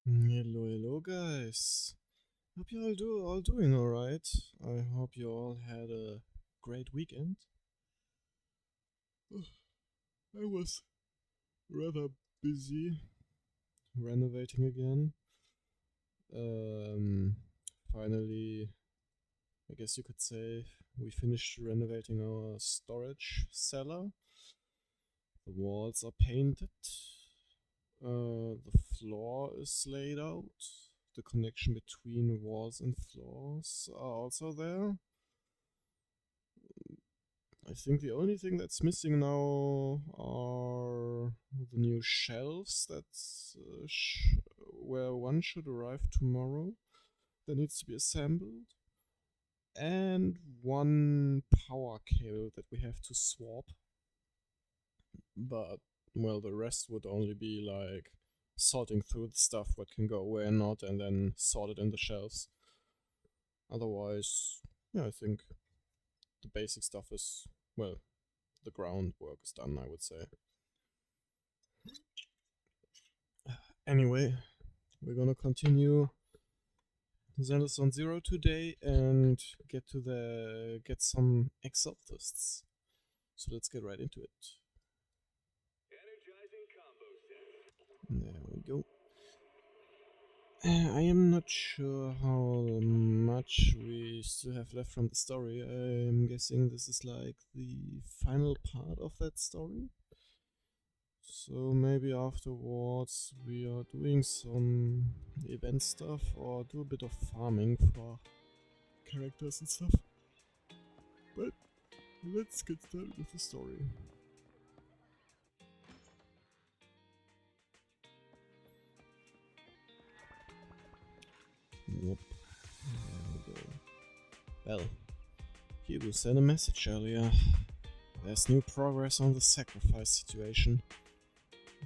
Hello guys. Hope you all doing alright. I hope you all had a great weekend. I was rather busy renovating again. Finally, I guess you could say we finished renovating our storage cellar. The walls are painted. The floor is laid out. The connection between walls and floors are also there. I think the only thing that's missing now are the new shelves. That's where one should arrive tomorrow. That needs to be assembled. And one power cable that we have to swap. But, well, the rest would only be like sorting through the stuff, what can go where and not, and then sort it in the shelves. Otherwise, yeah, I think the basic stuff is, well, the groundwork is done, I would say. Anyway, we're gonna continue Xenos on Zero today and get some Exaltists. So let's get right into it. There we go. I am not sure how much we still have left from the story. I'm guessing this is like the final part of that story. So maybe afterwards we are doing some event stuff or do a bit of farming for characters and stuff. But let's get started with the story. Yep. There we go. Well, Hugo sent a message earlier. There's new progress on the sacrifice situation.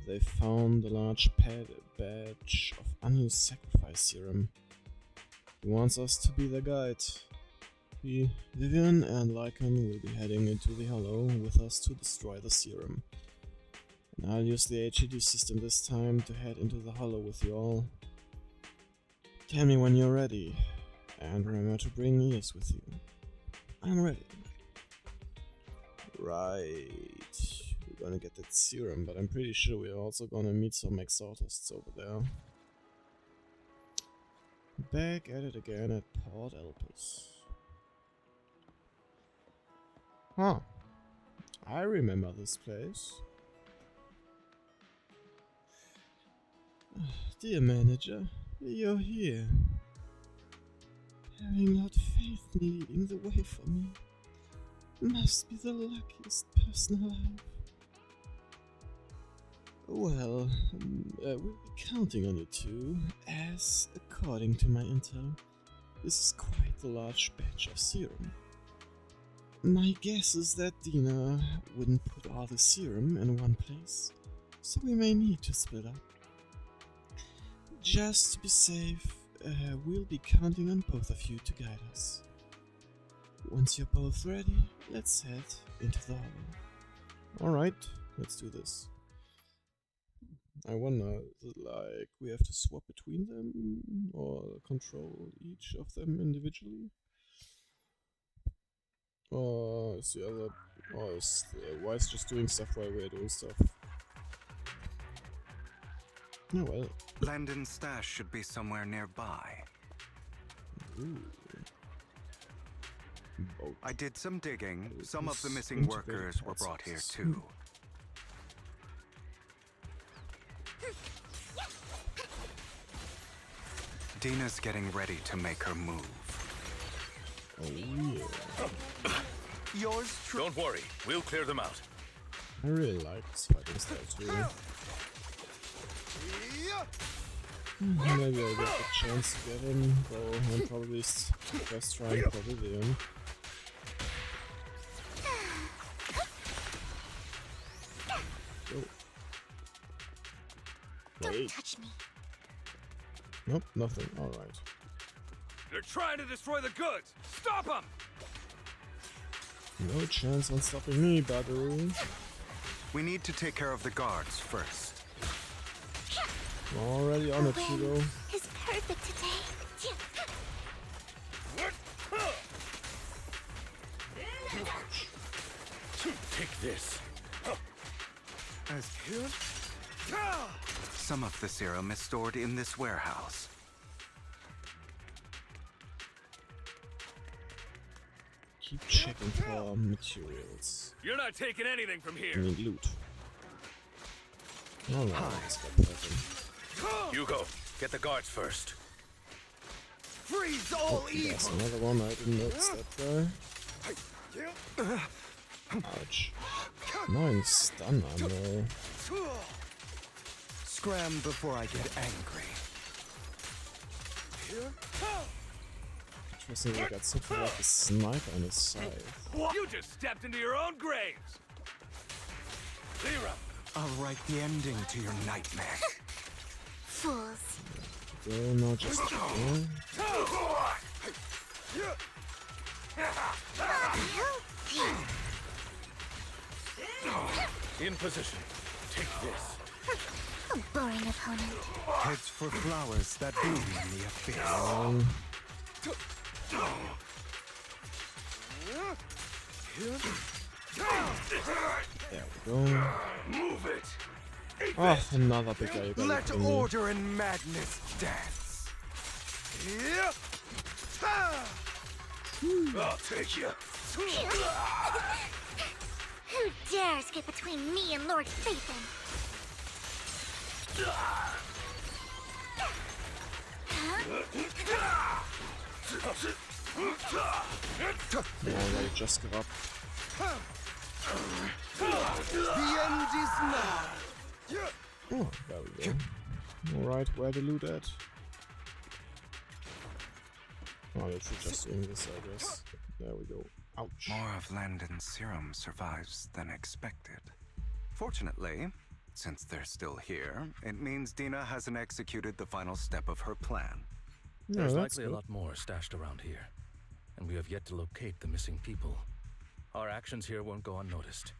They found a large batch of unused sacrifice serum. He wants us to be their guide. Vivian and Lycan will be heading into the Hollow with us to destroy the serum. And I'll use the HED system this time to head into the Hollow with you all. Tell me when you're ready, and remember to bring Ears with you. I'm ready. Right, we're gonna get that serum, but I'm pretty sure we're also gonna meet some Exaltists over there. Back at it again at Port Elpis. Huh, I remember this place. Dear manager, you're here. Having not faith in leading the way for me. Must be the luckiest person alive. Well, we'll be counting on you two, as, according to my intel, this is quite a large batch of serum. My guess is that Dina wouldn't put all the serum in one place, so we may need to split up. Just to be safe, we'll be counting on both of you to guide us. Once you're both ready, let's head into the Hollow. Alright, let's do this. I wonder, is it like we have to swap between them or control each of them individually? Or is the other, or is the Wise just doing stuff while we're doing stuff? Oh well. Landon's stash should be somewhere nearby. Ooh. Boat. I did some digging. Some of the missing workers were brought here too. Dina's getting ready to make her move. Oh yeah. Yours truly. Don't worry, we'll clear them out. I really like this fighting style too. Maybe I'll get the chance to get him, though I'm probably first trying Pavilion. Oh. Don't touch me. Nope, nothing. Alright. They're trying to destroy the goods! Stop them! No chance on stopping me, Badu. We need to take care of the guards first. Already on The it, Hugo. wind is perfect today. Take this. Some of the serum is stored in this warehouse. Keep checking for materials. You're not taking anything from I here. mean loot. Alright, let's get that. Hugo, get the guards first. Freeze all There's another one, I didn't notice that guy. Ouch. 9 stun ammo. Scram before I get angry. Interesting, he got something like a sniper on his side. You just stepped into your own graves. Lyra, I'll write the ending to your nightmare. Fools. Go, now just go. in position. Take this. A boring opponent. Heads for flowers that bloom in the abyss. There we go. Move it. Oh, another big guy. You gotta Let kill me. order and madness dance. I'll take you. Who dares get between me and Lord Phaethon? Alright, just give up. The end is now. Oh, there we go. Alright, where the loot at? Oh, they should just doing this, I guess. There we go. Ouch. More of Landon's serum survives than expected. Fortunately, since they're still here, it means Dina hasn't executed the final step of her plan. Yeah, There's that's likely good. a lot more stashed around here, and we have yet to locate the missing people. Our actions here won't go unnoticed.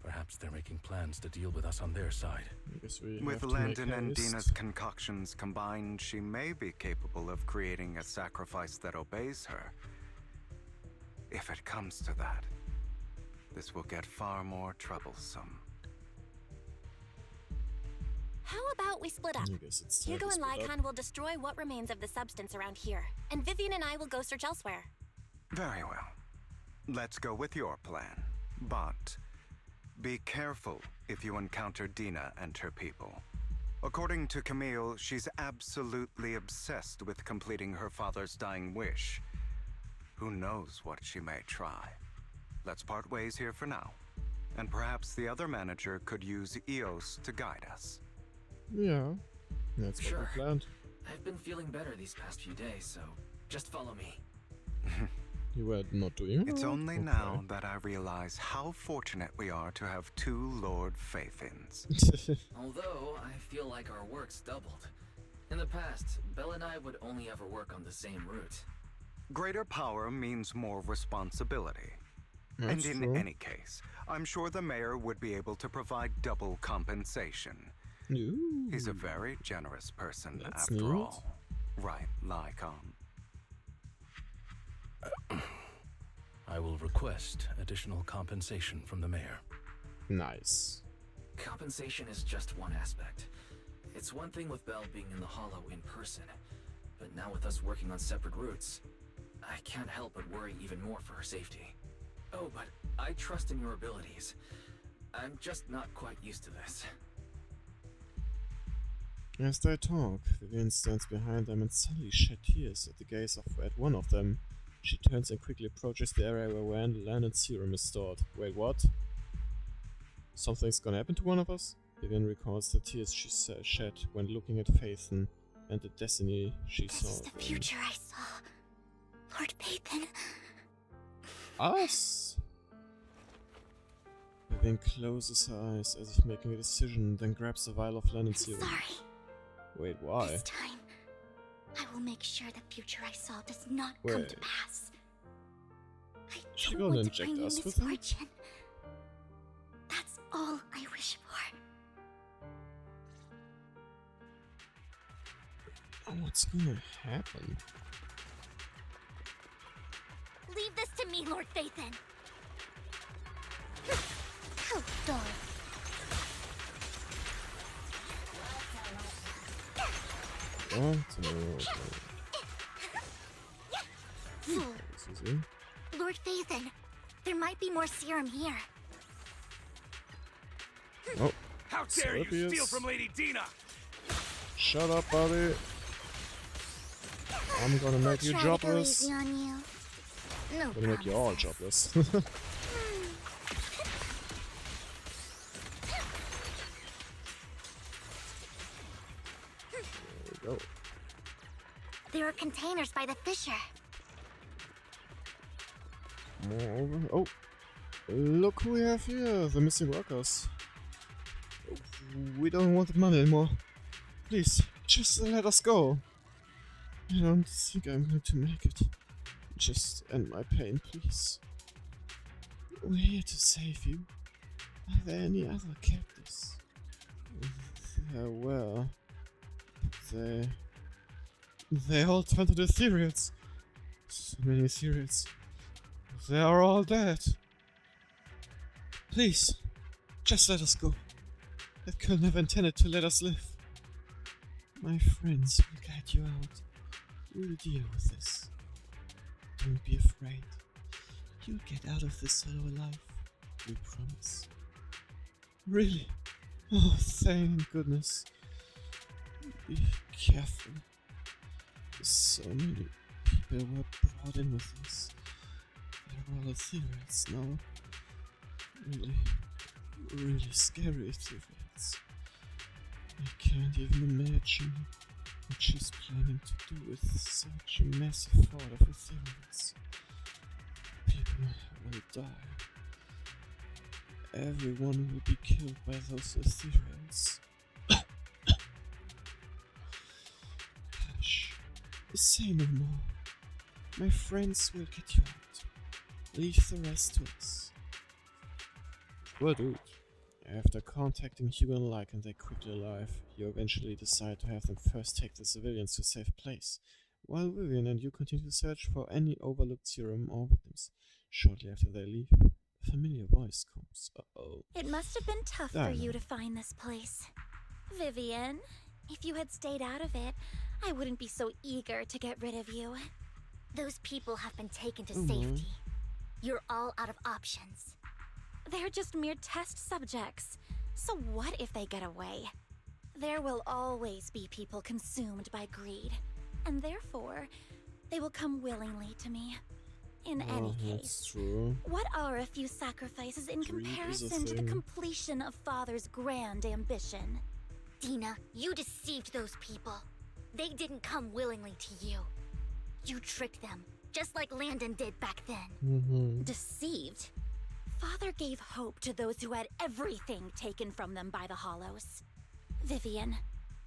Perhaps they're making plans to deal with us on their side. I guess we With have to make Landon and haste. Dina's concoctions combined, she may be capable of creating a sacrifice that obeys her. If it comes to that, this will get far more troublesome. How about we split up? I guess it's time Hugo to and split up. Lycan will destroy what remains of the substance around here, and Vivian and I will go search elsewhere. Very well. Let's go with your plan. But be careful if you encounter Dina and her people. According to Camille, she's absolutely obsessed with completing her father's dying wish. Who knows what she may try? Let's part ways here for now. And perhaps the other manager could use Eos to guide us. Yeah, that's what Sure. we planned. I've been feeling better these past few days, so just follow me. You were not doing It's well? only Okay. now that I realize how fortunate we are to have two Lord Phaethons. Although, I feel like our work's doubled. In the past, Belle and I would only ever work on the same route. Greater power means more responsibility. That's and in true. any case, I'm sure the mayor would be able to provide double compensation. Ooh. He's a very generous person, That's after neat. all. Right, Lycan? I will request additional compensation from the mayor. Nice. Compensation is just one aspect. It's one thing with Belle being in the Hollow in person, but now with us working on separate routes, I can't help but worry even more for her safety. Oh, but I trust in your abilities. I'm just not quite used to this. As they talk, Vivian stands behind them and suddenly shed tears at the gaze at one of them. She turns and quickly approaches the area where Landon's serum is stored. Wait, what? Something's gonna happen to one of us? Vivian recalls the tears she shed when looking at Phaethon and the destiny she This saw. is the then. future I saw. Lord Phaethon. Us? Vivian closes her eyes as if making a decision, then grabs a vial of Landon's serum. Sorry. Wait, why? This time, I will make sure the future I saw does not come to Wait. pass. I She don't gonna want to inject bring you us with it? misfortune. That's all I wish for. What's gonna happen? Leave this to me, Lord Phaethon. How dark. What? This is it. Lord Phaethon, there might be more serum here. Oh, How dare you Scorpius. steal from Lady Dina? Shut up, buddy. I'm gonna make you Try to go jobless. easy on you. No I'm gonna make you all promises. jobless. There we go. There are containers by the fissure. Moreover, oh, look who we have here, the missing workers. We don't want the money anymore. Please, just let us go. I don't think I'm going to make it. Just end my pain, please. We're here to save you. Are there any other captives? There were. They all turned to the Ethereals. So many Ethereals. They are all dead. Please, just let us go. That girl never intended to let us live. My friends will guide you out. We'll deal with this. Don't be afraid. You'll get out of this hollow alive. We promise. Really? Oh, thank goodness. Be careful. So many people were brought in with us. They're all Ethereals now. Really scary Ethereals. I can't even imagine what she's planning to do with such a massive horde of Ethereals. People will die. Everyone will be killed by those Ethereals. Hush. Say no more. My friends will get you out. Leave the rest to us. Well, dude. After contacting Hugo and Lycan, they quickly alive. You eventually decide to have them first take the civilians to a safe place, while Vivian and you continue to search for any overlooked serum or victims. Shortly after they leave, a familiar voice comes. Uh-oh. It must have been tough for you to find this place. Vivian, if you had stayed out of it, I wouldn't be so eager to get rid of you. Those people have been taken to safety. You're all out of options. They're just mere test subjects. So what if they get away? There will always be people consumed by greed, and therefore, they will come willingly to me. In any That's case, true. what are a few sacrifices in Greed is a comparison to the thing. completion of Father's grand ambition? Dina, you deceived those people. They didn't come willingly to you. You tricked them, just like Landon did back then. Deceived? Father gave hope to those who had everything taken from them by the Hollows. Vivian,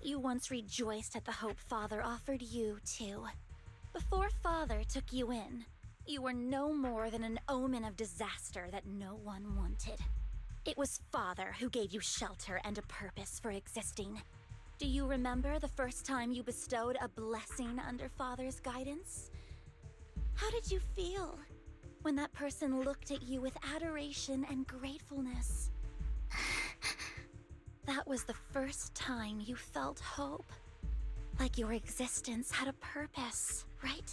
you once rejoiced at the hope Father offered you, too. Before Father took you in, you were no more than an omen of disaster that no one wanted. It was Father who gave you shelter and a purpose for existing. Do you remember the first time you bestowed a blessing under Father's guidance? How did you feel when that person looked at you with adoration and gratefulness? That was the first time you felt hope. Like your existence had a purpose, right?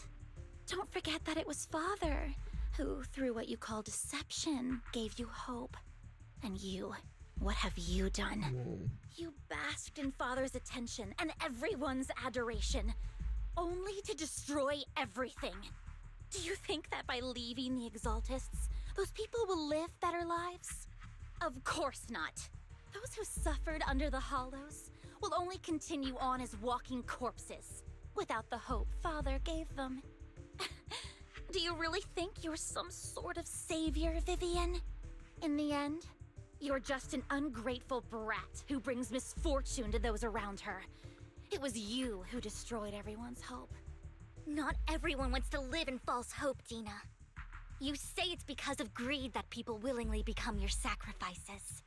Don't forget that it was Father who, through what you call deception, gave you hope. And you, what have you done? You basked in Father's attention and everyone's adoration, only to destroy everything. Do you think that by leaving the Exaltists, those people will live better lives? Of course not. Those who suffered under the Hollows will only continue on as walking corpses, without the hope Father gave them. Do you really think you're some sort of savior, Vivian? In the end, you're just an ungrateful brat who brings misfortune to those around her. It was you who destroyed everyone's hope. Not everyone wants to live in false hope, Dina. You say it's because of greed that people willingly become your sacrifices.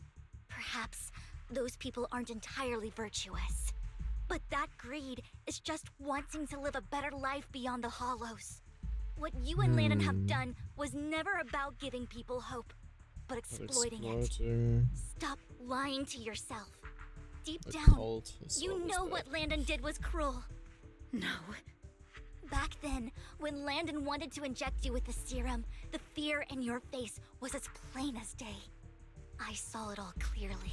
Perhaps those people aren't entirely virtuous. But that greed is just wanting to live a better life beyond the Hollows. What you and Landon have done was never about giving people hope, but exploiting it. Stop lying to yourself. Deep down, you know what Landon did was cruel. No. Back then, when Landon wanted to inject you with the serum, the fear in your face was as plain as day. I saw it all clearly.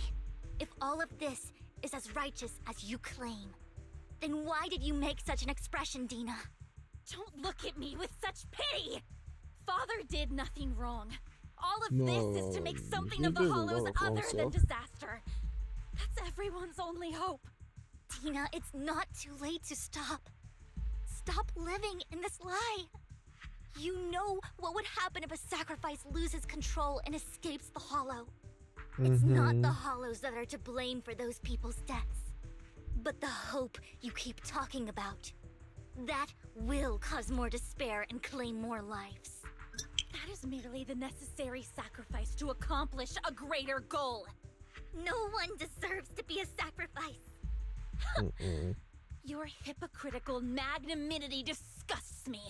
If all of this is as righteous as you claim, then why did you make such an expression, Dina? Don't look at me with such pity! Father did nothing wrong. All of this is to make something of the Hollows other than disaster. That's everyone's only hope. Dina, it's not too late to stop. Stop living in this lie. You know what would happen if a sacrifice loses control and escapes the Hollow. It's not the Hollows that are to blame for those people's deaths, but the hope you keep talking about. That will cause more despair and claim more lives. That is merely the necessary sacrifice to accomplish a greater goal. No one deserves to be a sacrifice. Your hypocritical magnanimity disgusts me.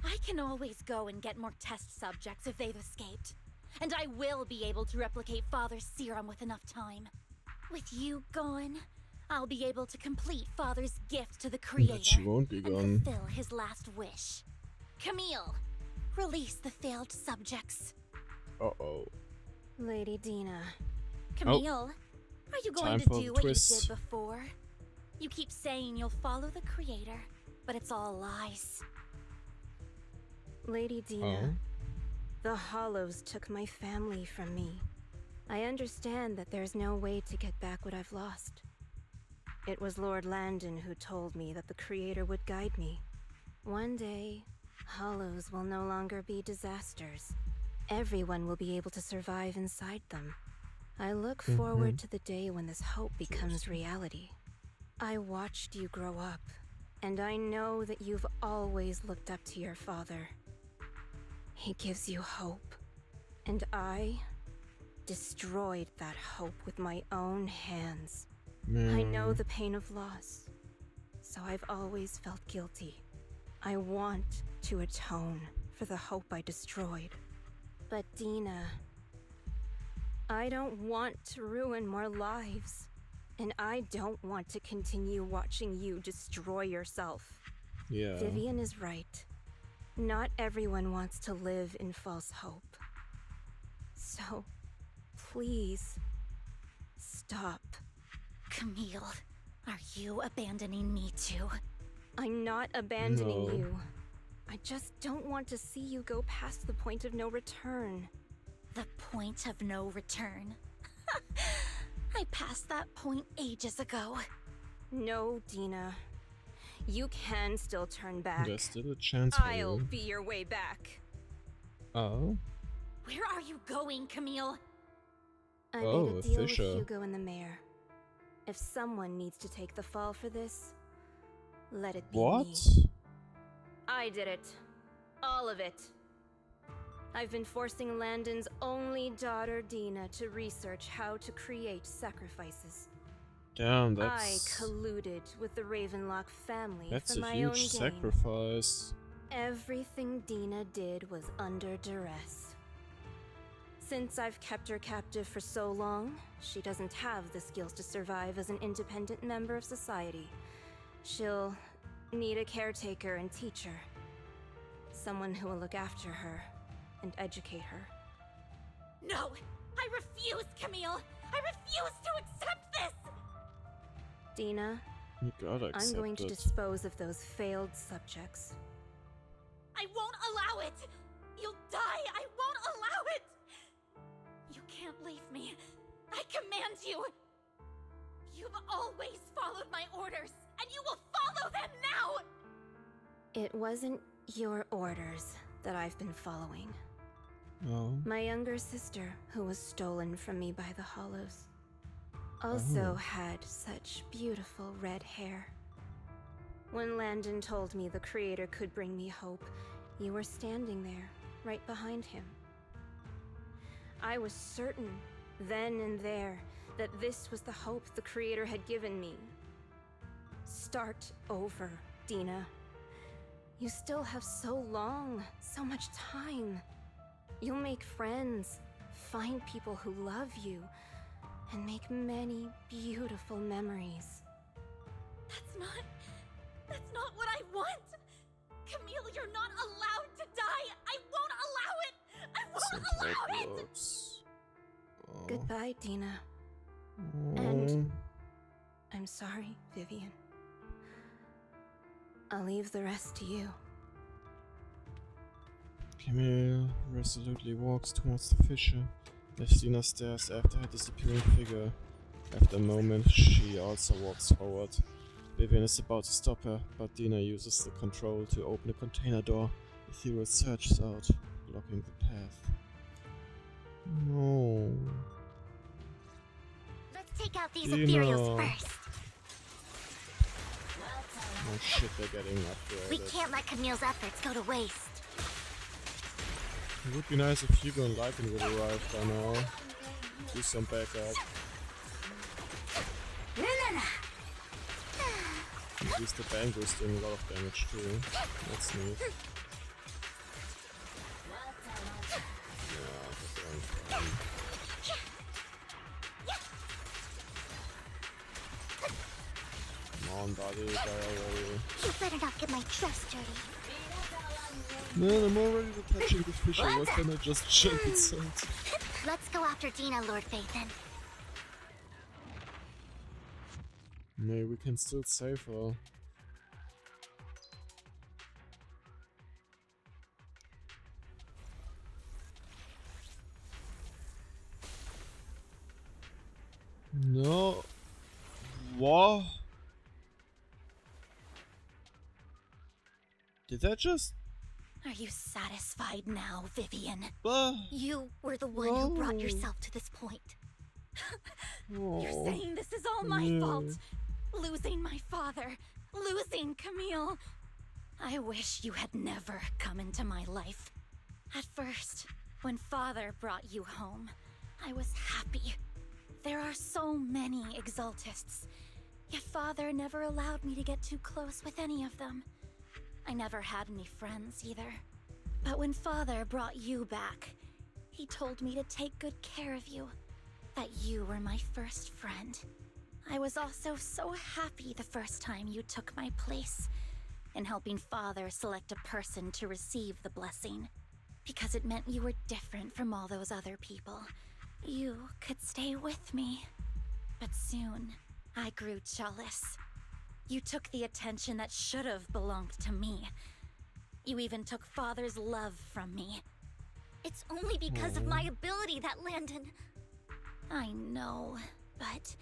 I can always go and get more test subjects if they've escaped. And I will be able to replicate Father's serum with enough time. With you gone, I'll be able to complete Father's gift to the Creator But she won't be gone. and fulfill his last wish. Camille, release the failed subjects. Uh-oh. Lady Dina. Camille, are you going Time to for do the what twist. you did before? You keep saying you'll follow the Creator, but it's all lies. Lady Dina, the Hollows took my family from me. I understand that there's no way to get back what I've lost. It was Lord Landon who told me that the Creator would guide me. One day, Hollows will no longer be disasters. Everyone will be able to survive inside them. I look forward to the day when this hope becomes reality. I watched you grow up, and I know that you've always looked up to your father. He gives you hope, and I destroyed that hope with my own hands. I know the pain of loss, so I've always felt guilty. I want to atone for the hope I destroyed. But Dina, I don't want to ruin more lives, and I don't want to continue watching you destroy yourself. Yeah. Vivian is right. Not everyone wants to live in false hope. So, please, stop. Camille, are you abandoning me too? I'm not abandoning No. you. I just don't want to see you go past the point of no return. The point of no return. I passed that point ages ago. No, Dina. You can still turn back. There's still a chance for I'll you. be your way back. Oh? Where are you going, Camille? I Oh, made a a deal Fisher. with Hugo and the mayor. If someone needs to take the fall for this, let it be What? me. I did it. All of it. I've been forcing Landon's only daughter, Dina, to research how to create sacrifices. Damn, I that's colluded with the Ravenlock family that's for a my own huge gain. sacrifice. Everything Dina did was under duress. Since I've kept her captive for so long, she doesn't have the skills to survive as an independent member of society. She'll need a caretaker and teacher. Someone who will look after her and educate her. No! I refuse, Camille! I refuse to accept this! You Dina, gotta accept I'm going to it. dispose of those failed subjects. I won't allow it! You'll die! I won't allow it! You can't leave me. I command you! You've always followed my orders, and you will follow them now! It wasn't your orders that I've been following. Oh. My younger sister, who was stolen from me by the Hollows, also had such beautiful red hair. When Landon told me the Creator could bring me hope, you were standing there, right behind him. I was certain, then and there, that this was the hope the Creator had given me. Start over, Dina. You still have so long, so much time. You'll make friends, find people who love you, and make many beautiful memories. That's not what I want! Camille, you're not allowed to die! I won't allow it! I won't allow it! Works. Oh. Goodbye, Dina. Oh. And I'm sorry, Vivian. I'll leave the rest to you. Camille resolutely walks towards the fissure. As Dina stares after her disappearing figure. After a moment, she also walks forward. Vivian is about to stop her, but Dina uses the control to open the container door. Ethereal surges out, blocking the path. No. Let's take out these Dina. ethereals first. Oh shit, they're getting We upgraded. can't let Camille's efforts go to waste. It would be nice if Hugo and Lycan would arrive by now. Do some backup. At least the Bango is doing a lot of damage too. That's neat. Yeah, they're going fine. Come on, buddy, die already. You better not get my trust dirty. Man, I'm already touching the fissure. Why can't I just jump inside? Let's go after Dina, Lord Phaethon. Maybe we can still save her. No. What? Did that just... Are you satisfied now, Vivian? You were the one who brought yourself to this point. You're saying this is all my fault. Losing my father, losing Camille. I wish you had never come into my life. At first, when father brought you home, I was happy. There are so many Exaltists, yet father never allowed me to get too close with any of them. I never had any friends either. But when father brought you back, he told me to take good care of you, that you were my first friend. I was also so happy the first time you took my place in helping father select a person to receive the blessing, because it meant you were different from all those other people. You could stay with me. But soon, I grew jealous. You took the attention that should have belonged to me. You even took father's love from me. It's only because of my ability that Landon... I know, but...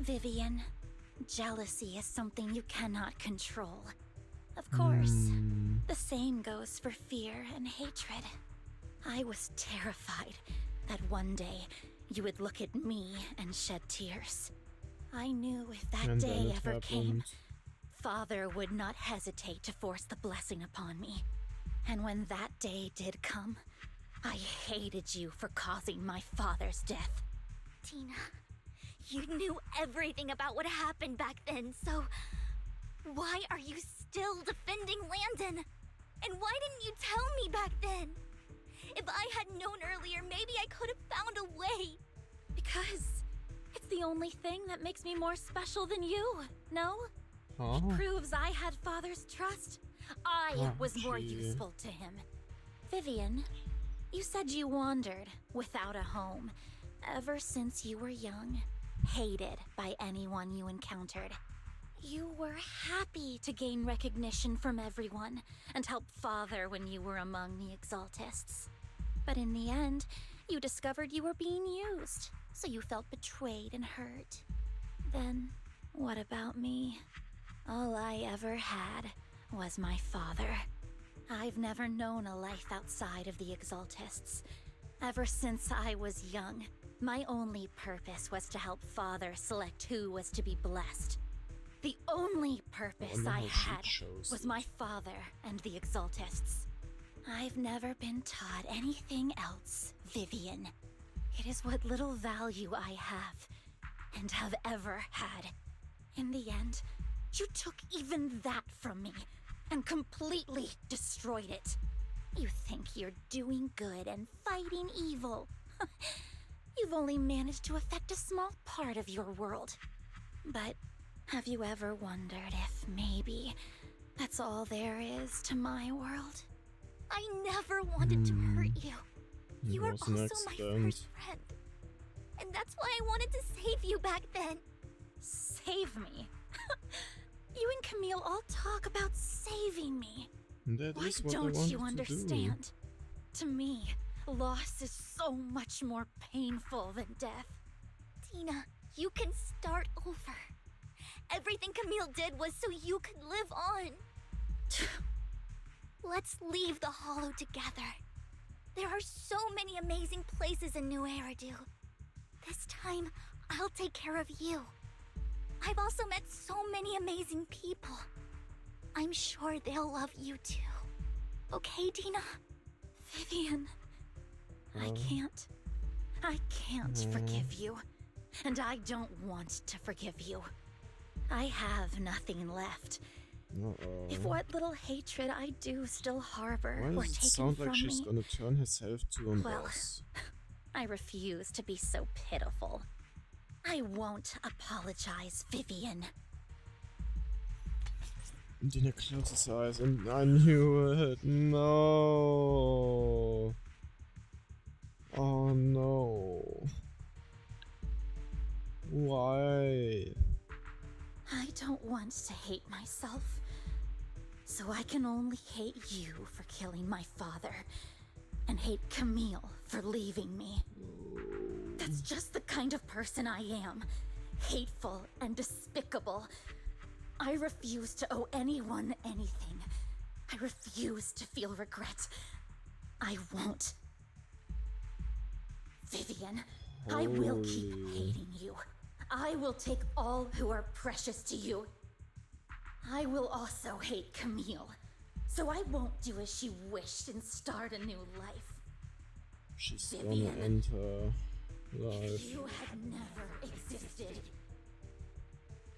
Vivian, jealousy is something you cannot control. Of course, the same goes for fear and hatred. I was terrified that one day you would look at me and shed tears. I knew if that And then day it ever came, happened. father would not hesitate to force the blessing upon me. And when that day did come, I hated you for causing my father's death. Tina, you knew everything about what happened back then, so... Why are you still defending Landon? And why didn't you tell me back then? If I had known earlier, maybe I could have found a way. Because it's the only thing that makes me more special than you, no? Huh? It proves I had father's trust. I Oh, was more gee. useful to him. Vivian, you said you wandered without a home ever since you were young, hated by anyone you encountered. You were happy to gain recognition from everyone and help father when you were among the Exaltists. But in the end, you discovered you were being used, so you felt betrayed and hurt. Then, what about me? All I ever had was my father. I've never known a life outside of the Exaltists. Ever since I was young, my only purpose was to help father select who was to be blessed. The only purpose wonder I how she had chose was it. my father and the Exaltists. I've never been taught anything else, Vivian. It is what little value I have, and have ever had. In the end, You took even that from me and completely destroyed it. You think you're doing good and fighting evil. You've only managed to affect a small part of your world. But have you ever wondered if maybe that's all there is to my world? I never wanted to hurt you. You were was an also my accident. first friend. And that's why I wanted to save you back then. Save me? You and Camille all talk about saving me. That Why is what I don't wanted you to understand? To me, loss is so much more painful than death. Tina, you can start over. Everything Camille did was so you could live on. Let's leave the Hollow together. There are so many amazing places in New Eridu. This time, I'll take care of you. I've also met so many amazing people. I'm sure they'll love you too. Okay, Tina? Vivian, I can't forgive you. And I don't want to forgive you. I have nothing left. Uh-oh. If what little hatred I do still harbor Why were does it taken sound from like she's me, gonna turn herself to a well, boss? I refuse to be so pitiful. I won't apologize, Vivian. Dina closed his eyes and I knew it. No. Oh no. Why? I don't want to hate myself, so I can only hate you for killing my father, and hate Camille for leaving me. That's just the kind of person I am. Hateful and despicable. I refuse to owe anyone anything. I refuse to feel regret. I won't. Vivian, I will keep hating you. I will take all who are precious to you. I will also hate Camille, so I won't do as she wished and start a new life. She's Vivian, gonna end her life. If you had never existed,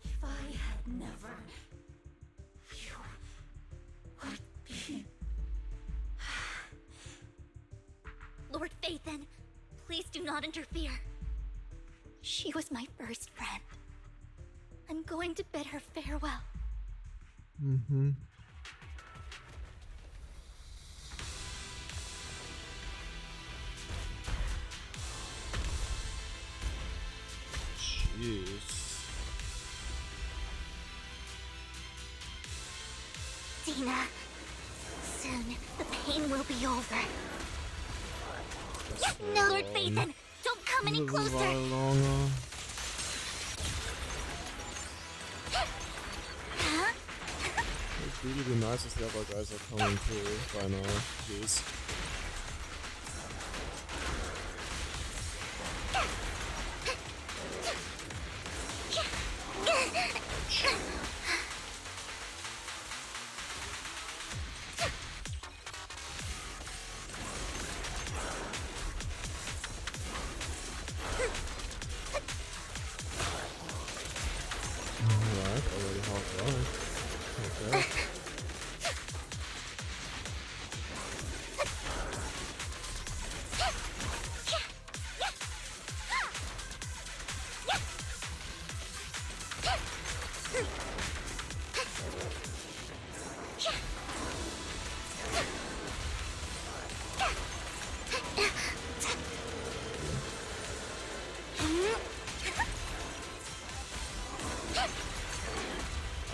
if I had never, you would be... Lord Phaethon, please do not interfere. She was my first friend. I'm going to bid her farewell. Mm-hmm. Jeez. Dina, soon the pain will be over. No, Lord Phaethon, don't come any A little closer. while longer. Huh? It'd really be nice if the other guys are coming through by now, please. Alright, already half right. Okay.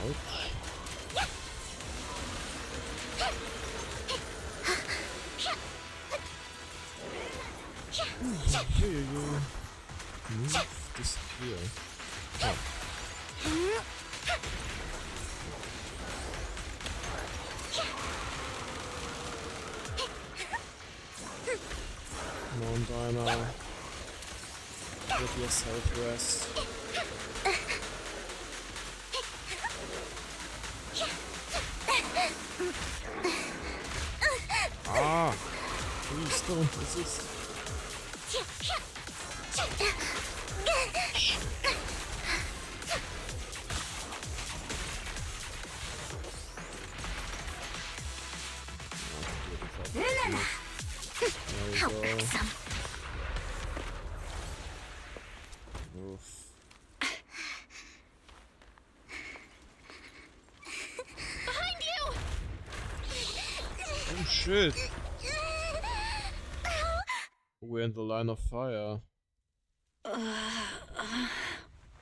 Ouch. Here you go. Move, disappear. Oh. Come on, Dinah. Get yourself rest. Ah! Please don't resist. There How we go. irksome. Oof. Behind you! Oh shit! We're in the line of fire.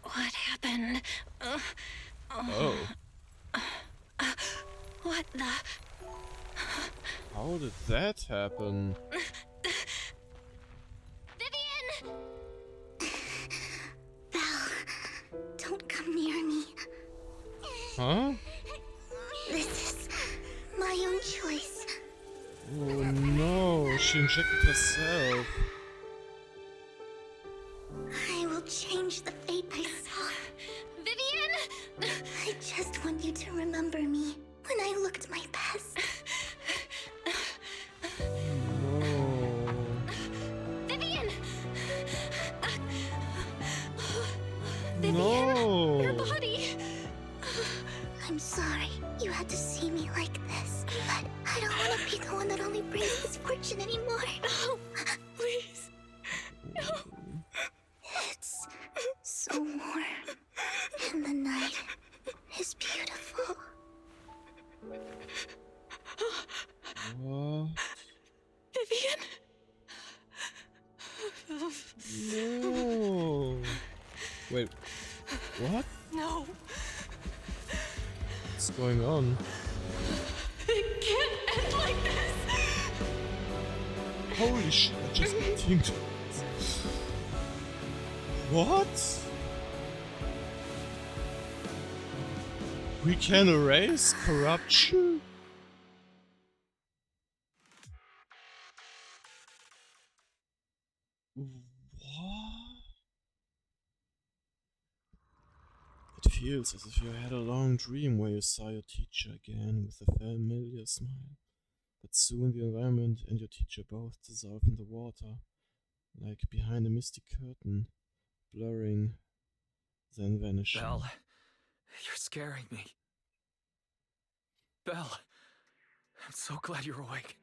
What happened? Oh. What the? How did that happen? Vivian! Belle, don't come near me. Huh? This is my own choice. Oh no, she injected herself. I will change the fate I saw. Vivian! I just want you to remember me when I looked my best. No. Vivian! No. Your body! I'm sorry you had to see me like this, but I don't want to be the one that only brings misfortune anymore. No! Please! It's so warm, and the night is beautiful. What? Vivian! No. Wait. What? No! What's going on? It can't end like this! Holy shit, I just think. What? We can erase corruption? What? It feels as if you had a long dream where you saw your teacher again with a familiar smile. But soon the environment and your teacher both dissolve in the water, like behind a misty curtain, blurring, then vanishing. Belle, you're scaring me. Belle, I'm so glad you're awake.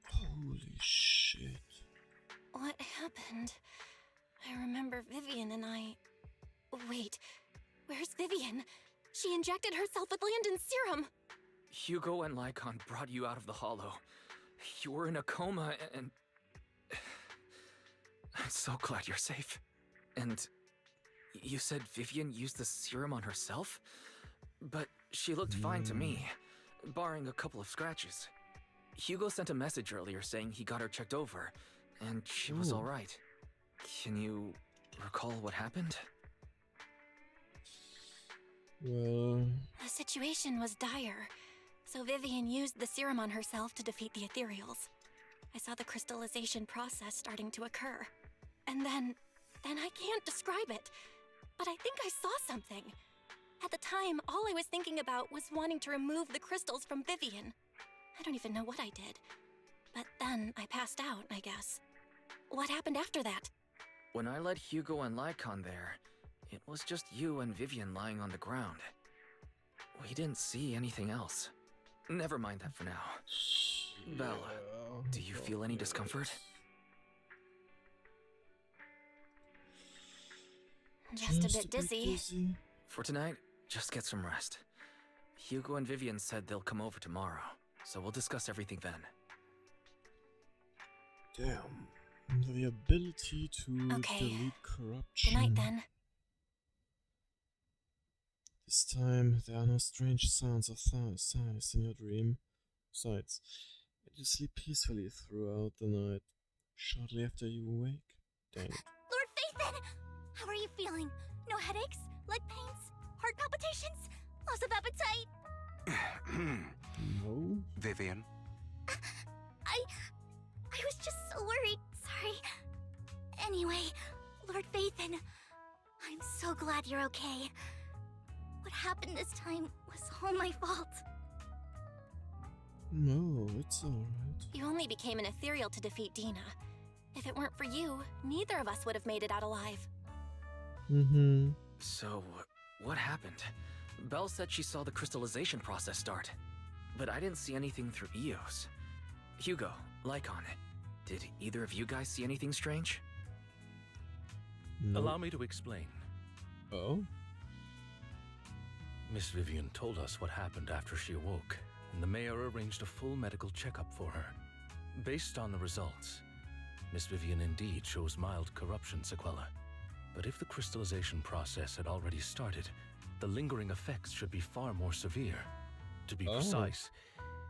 Holy shit. What happened? I remember Vivian and I... Wait, where's Vivian? She injected herself with Landon's serum! Hugo and Lycon brought you out of the hollow. You were in a coma and... I'm so glad you're safe. And you said Vivian used the serum on herself? But she looked fine to me, barring a couple of scratches. Hugo sent a message earlier saying he got her checked over, and she was Ooh. alright. Can you recall what happened? Well, The situation was dire, so Vivian used the serum on herself to defeat the ethereals. I saw the crystallization process starting to occur. And then I can't describe it, but I think I saw something. At the time, all I was thinking about was wanting to remove the crystals from Vivian. I don't even know what I did. But then I passed out, I guess. What happened after that? When I led Hugo and Lycon there, it was just you and Vivian lying on the ground. We didn't see anything else. Never mind that for now. Belle, do you feel any discomfort? Just a bit dizzy. For tonight, just get some rest. Hugo and Vivian said they'll come over tomorrow, so we'll discuss everything then. Damn. The ability to Okay. delete corruption. Good night, then. This time, there are no strange sounds or sighs in your dream. Besides, you sleep peacefully throughout the night. Shortly after you awake. Dang it. Lord Phaethon! How are you feeling? No headaches? Leg pains? Heart palpitations? Loss of appetite? No? Vivian, I was just so worried. Sorry. Anyway, Lord Phaethon, I'm so glad you're okay. What happened this time was all my fault. No, it's alright. You only became an ethereal to defeat Dina. If it weren't for you, neither of us would have made it out alive. Mm-hmm. So, what happened? Belle said she saw the crystallization process start, but I didn't see anything through Eos. Hugo, Lycon, did either of you guys see anything strange? No. Allow me to explain. Oh? Miss Vivian told us what happened after she awoke, and the mayor arranged a full medical checkup for her. Based on the results, Miss Vivian indeed shows mild corruption sequela. But if the crystallization process had already started, the lingering effects should be far more severe. To be precise,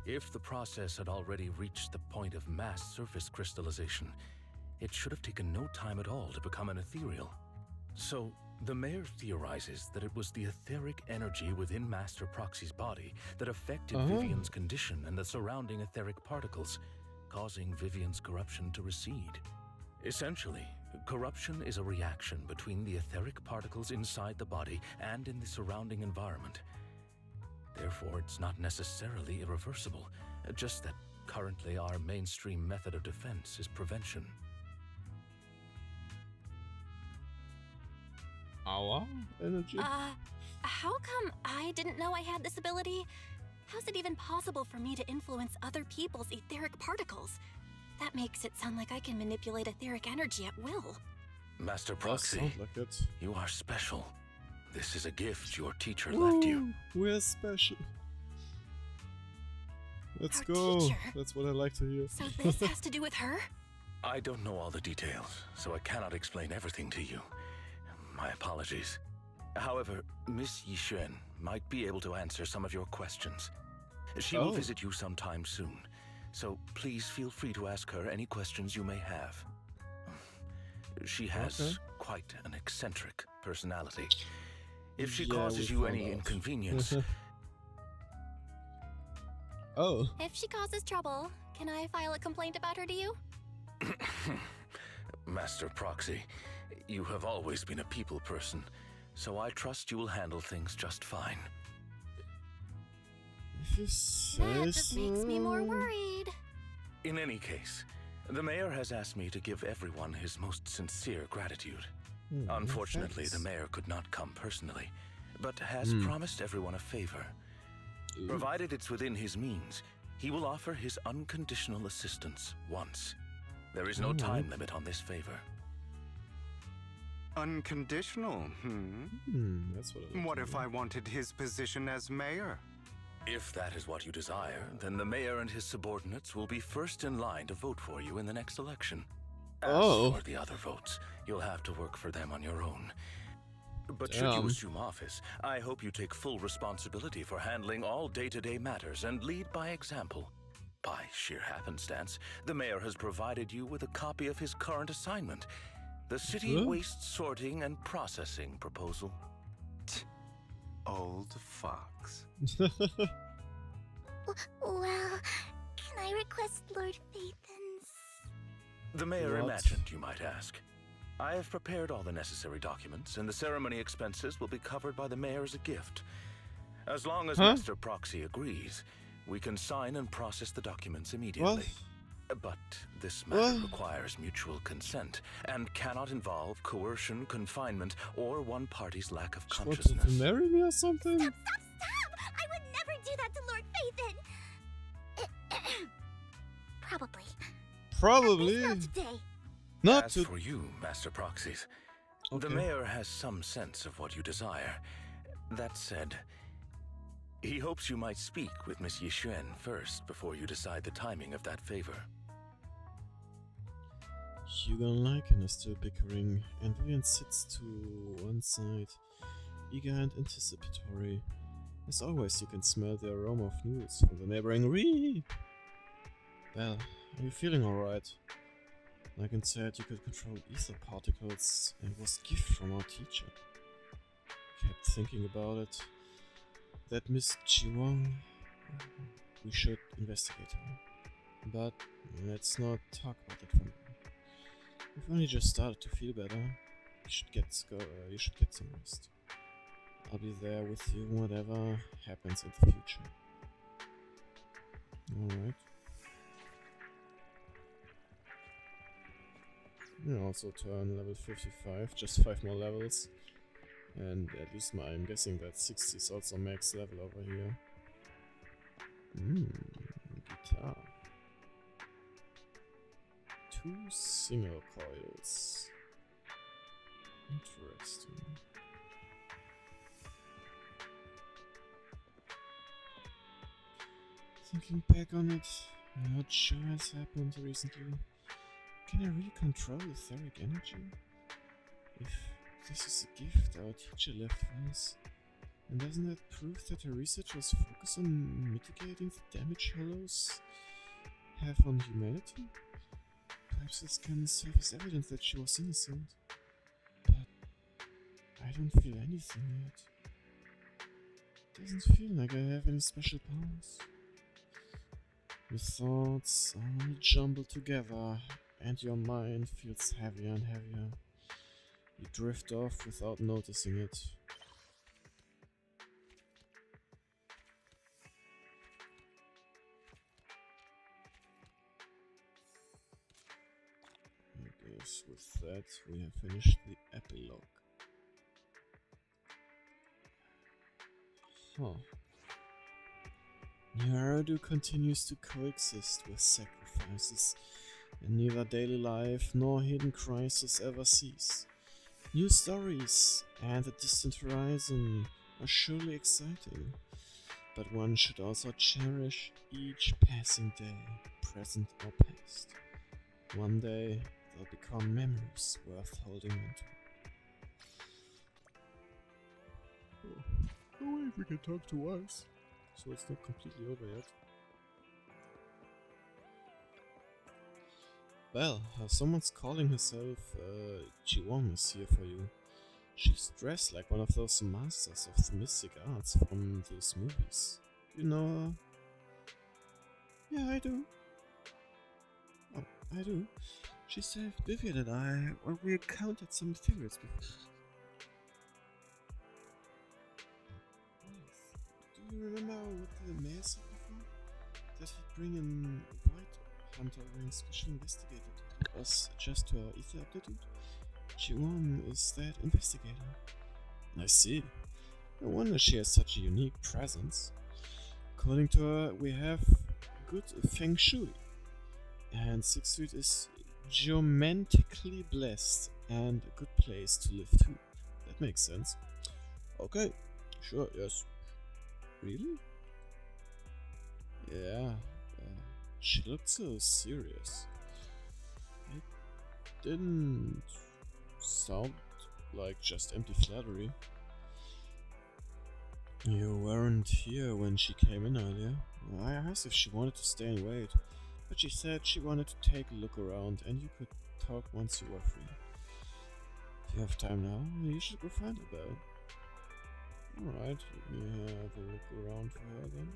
if the process had already reached the point of mass surface crystallization, it should have taken no time at all to become an ethereal. So, the mayor theorizes that it was the etheric energy within Master Proxy's body that affected Vivian's condition and the surrounding etheric particles, causing Vivian's corruption to recede. Essentially, corruption is a reaction between the etheric particles inside the body and in the surrounding environment. Therefore, it's not necessarily irreversible, just that currently our mainstream method of defense is prevention. Our energy? How come I didn't know I had this ability? How's it even possible for me to influence other people's etheric particles? That makes it sound like I can manipulate etheric energy at will. Master Does Proxy, sound like it. you are special. This is a gift your teacher left you. We're special. Let's Our go. teacher? That's what I like to hear. So this has to do with her? I don't know all the details, so I cannot explain everything to you. My apologies. However, Miss Yixuan might be able to answer some of your questions. She will visit you sometime soon, so please feel free to ask her any questions you may have. She has quite an eccentric personality. If she causes you any inconvenience... If she causes trouble, can I file a complaint about her to you? Master Proxy, you have always been a people person, so I trust you will handle things just fine. If you say That just makes me more so. worried. In any case, the mayor has asked me to give everyone his most sincere gratitude. Unfortunately, the mayor could not come personally, but has promised everyone a favor. Provided it's within his means, he will offer his unconditional assistance once. There is no time limit on this favor. Unconditional, That's what I like What to if hear. I wanted his position as mayor? If that is what you desire, then the mayor and his subordinates will be first in line to vote for you in the next election. As for the other votes, you'll have to work for them on your own. But should you assume office, I hope you take full responsibility for handling all day-to-day matters and lead by example. By sheer happenstance, the mayor has provided you with a copy of his current assignment, the City Waste Sorting and Processing proposal. Old fox. Well, can I request Lord Phaethon's? The mayor imagined, you might ask. I have prepared all the necessary documents, and the ceremony expenses will be covered by the mayor as a gift. As long as Master Proxy agrees, we can sign and process the documents immediately. But this matter requires mutual consent and cannot involve coercion, confinement, or one party's lack of consciousness. Wanted to marry me or something? Stop! I would never do that to Lord Phaethon! Probably. Probably. Not today. Not As to. for you, Master Proxies, the mayor has some sense of what you desire. That said, he hopes you might speak with Miss Yixuan first before you decide the timing of that favor. Hugo and Lycan are still bickering, and Vivian sits to one side, eager and anticipatory. As always, you can smell the aroma of noodles from the neighboring Ree. Well, are you feeling alright? Lycan said you could control ether particles, and it was a gift from our teacher. Kept thinking about it. That Miss Jiwang, we should investigate her. But let's not talk about it for now. We've only just started to feel better. You should get some rest. I'll be there with you whatever happens in the future. Alright. You also turn level 55, just 5 more levels. And at least I'm guessing that 60 is also max level over here. Guitar. 2 single coils. Interesting. Thinking back on it, a lot sure has happened recently. Can I really control etheric energy? If this is a gift our teacher left for us, and doesn't that prove that her research was focused on mitigating the damage Hollows have on humanity? Perhaps this can serve as evidence that she was innocent. But I don't feel anything yet. Doesn't feel like I have any special powers. Your thoughts are all jumbled together, and your mind feels heavier and heavier. You drift off without noticing it. I guess with that we have finished the epilogue. Huh. Naruto continues to coexist with sacrifices, and neither daily life nor hidden crises ever cease. New stories and a distant horizon are surely exciting, but one should also cherish each passing day, present or past. One day they'll become memories worth holding onto. Oh wait, we can talk twice, so it's not completely over yet. Well, someone's calling herself Jiwon is here for you. She's dressed like one of those masters of the mystic arts from those movies. You know her? Yeah, I do. Oh, I do. She said Vivian and I, well, we encountered some figures before. Do you remember what the mayor said before? That he'd bring in a white hunter wearing special investigator to help us adjust to our ether aptitude? Jiwon is that investigator. I see. No wonder she has such a unique presence. According to her, we have good feng shui, and 6th Street is geomantically blessed and a good place to live too. That makes sense. Okay, sure, yes. Really? Yeah, she looked so serious. It didn't sound like just empty flattery. You weren't here when she came in earlier. I asked if she wanted to stay and wait, but she said she wanted to take a look around and you could talk once you were free. If you have time now, you should go find her though. Alright, let me have a look around for her then.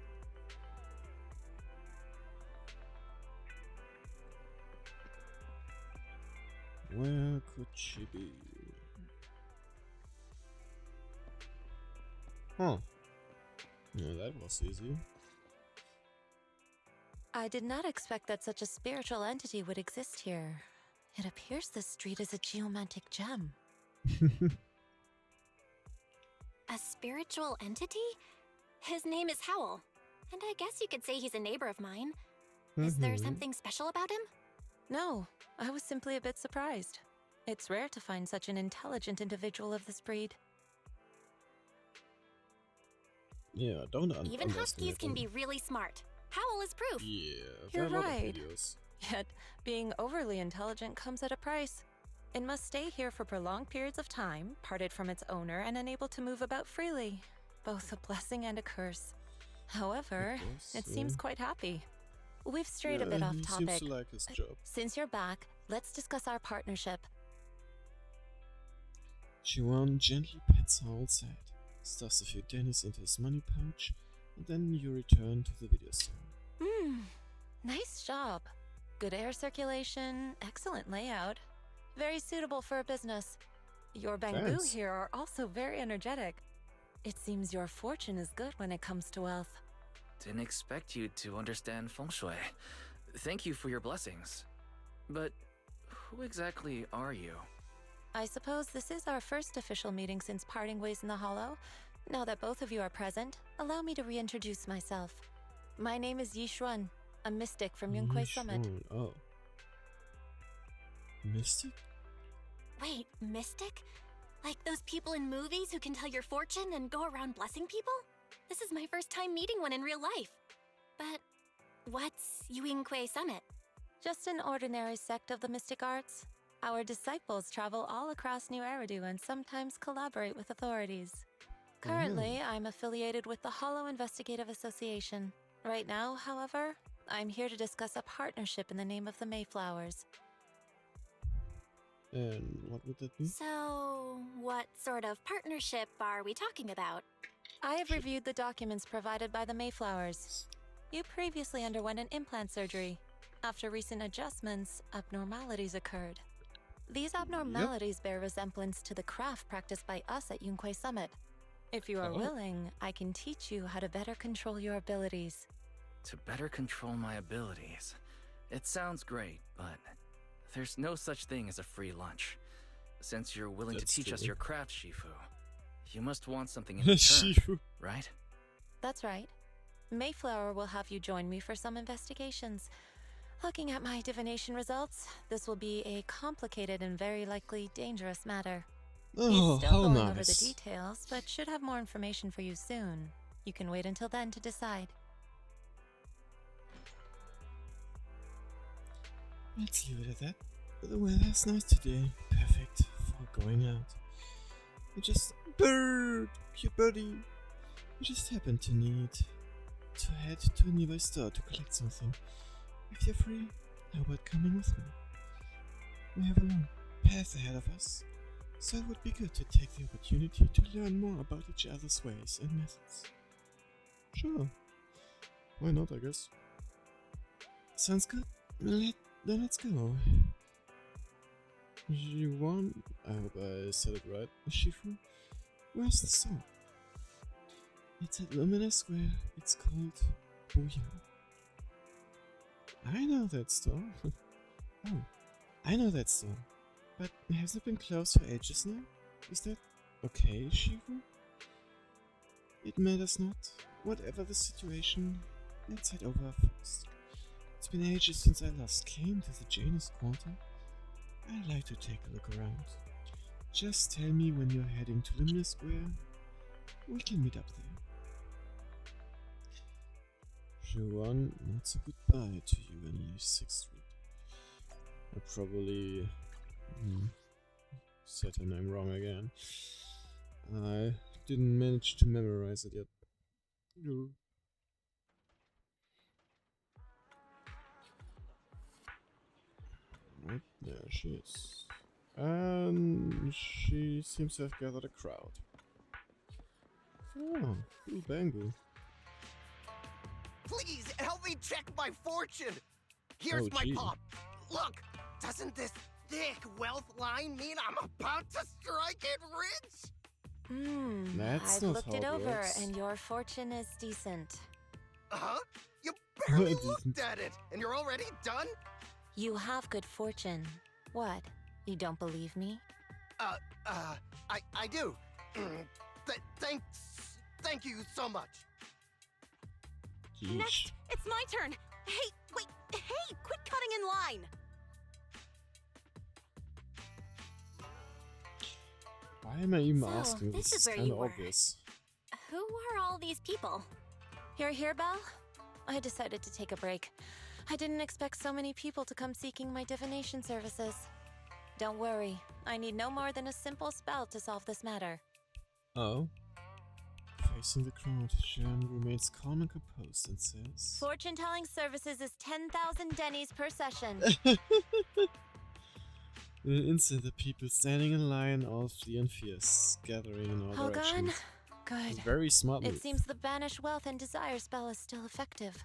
Where could she be? Huh. Yeah, that was easy. I did not expect that such a spiritual entity would exist here. It appears this street is a geomantic gem. A spiritual entity? His name is Howl, and I guess you could say he's a neighbor of mine. Is there something special about him? No, I was simply a bit surprised. It's rare to find such an intelligent individual of this breed. Yeah, don't Even huskies can be really smart. Howl is proof. Yeah, You're there are a lot of right. videos. Yet, being overly intelligent comes at a price. It must stay here for prolonged periods of time, parted from its owner, and unable to move about freely. Both a blessing and a curse. However, it seems quite happy. We've strayed a bit off he topic. seems to like his job. Since you're back, let's discuss our partnership. Jiwon gently pats Howl's head, stuffs a few pennies into his money pouch, and then you return to the video store. Nice job. Good air circulation, excellent layout. Very suitable for a business. Your bamboo Thanks. here are also very energetic. It seems your fortune is good when it comes to wealth. Didn't expect you to understand feng shui. Thank you for your blessings. But who exactly are you? I suppose this is our first official meeting since parting ways in the Hollow. Now that both of you are present, allow me to reintroduce myself. My name is Yi Xuan, a mystic from Yunquei Summit. Sure. Oh. Mystic? Wait, mystic? Like those people in movies who can tell your fortune and go around blessing people? This is my first time meeting one in real life. But what's Yuinkwe Summit? Just an ordinary sect of the mystic arts. Our disciples travel all across New Eridu and sometimes collaborate with authorities. Currently, I'm affiliated with the Hollow Investigative Association. Right now, however, I'm here to discuss a partnership in the name of the Mayflowers. And what would that be? So, what sort of partnership are we talking about? I have reviewed the documents provided by the Mayflowers. You previously underwent an implant surgery. After recent adjustments, abnormalities occurred. These abnormalities bear resemblance to the craft practiced by us at Yuinkwe Summit. If you are willing, I can teach you how to better control your abilities. To better control my abilities. It sounds great, but there's no such thing as a free lunch. Since you're willing That's to teach us true. your craft, Shifu, you must want something in return, Shifu. right? That's right. Mayflower will have you join me for some investigations. Looking at my divination results, this will be a complicated and very likely dangerous matter. Oh, He's still how going over the nice. details, but should have more information for you soon. You can wait until then to decide. Let's leave it at that. The weather's nice today. Perfect for going out. I just... Bird! Cute birdie! I just happen to need to head to a nearby store to collect something. If you're free, how about coming with me? We have a long path ahead of us, so it would be good to take the opportunity to learn more about each other's ways and methods. Sure. Why not, I guess. Sounds good. Then let's go. Jiwan, I hope I said it right. Shifu, where's the store? It's at Luminous Square. It's called Booyah. I know that store. Oh, I know that store. But has it been closed for ages now? Is that okay, Shifu? It matters not. Whatever the situation, let's head over first. It's been ages since I last came to the Janus Quarter. I'd like to take a look around. Just tell me when you're heading to Luminous Square. We can meet up there. Juan, that's a goodbye to you and leave 6th Street. I probably said her name wrong again. I didn't manage to memorize it yet. No. Right, there she is. And she seems to have gathered a crowd. Oh, cool Bangu. Please help me check my fortune. Here's Oh, my gee. palm. Look, doesn't this thick wealth line mean I'm about to strike it rich? That's I've not looked how it it over, works. and your fortune is decent. Huh? You barely Decent. looked at it, and you're already done? You have good fortune. What? You don't believe me? I do. Thank you so much. Yeesh. It's my turn. Hey, wait. Hey, quit cutting in line. Why am I even So, asking? this This is is where kind you of were. obvious. Who are all these people? You're here, Belle? I decided to take a break. I didn't expect so many people to come seeking my divination services. Don't worry, I need no more than a simple spell to solve this matter. Oh. Facing the crowd, Sharon remains calm and composed and says... Fortune-telling services is 10,000 dennies per session. In an instant, the people standing in line all flee in fear, scattering in all All gone? directions. Good. Very smart move. It seems the banish wealth and desire spell is still effective.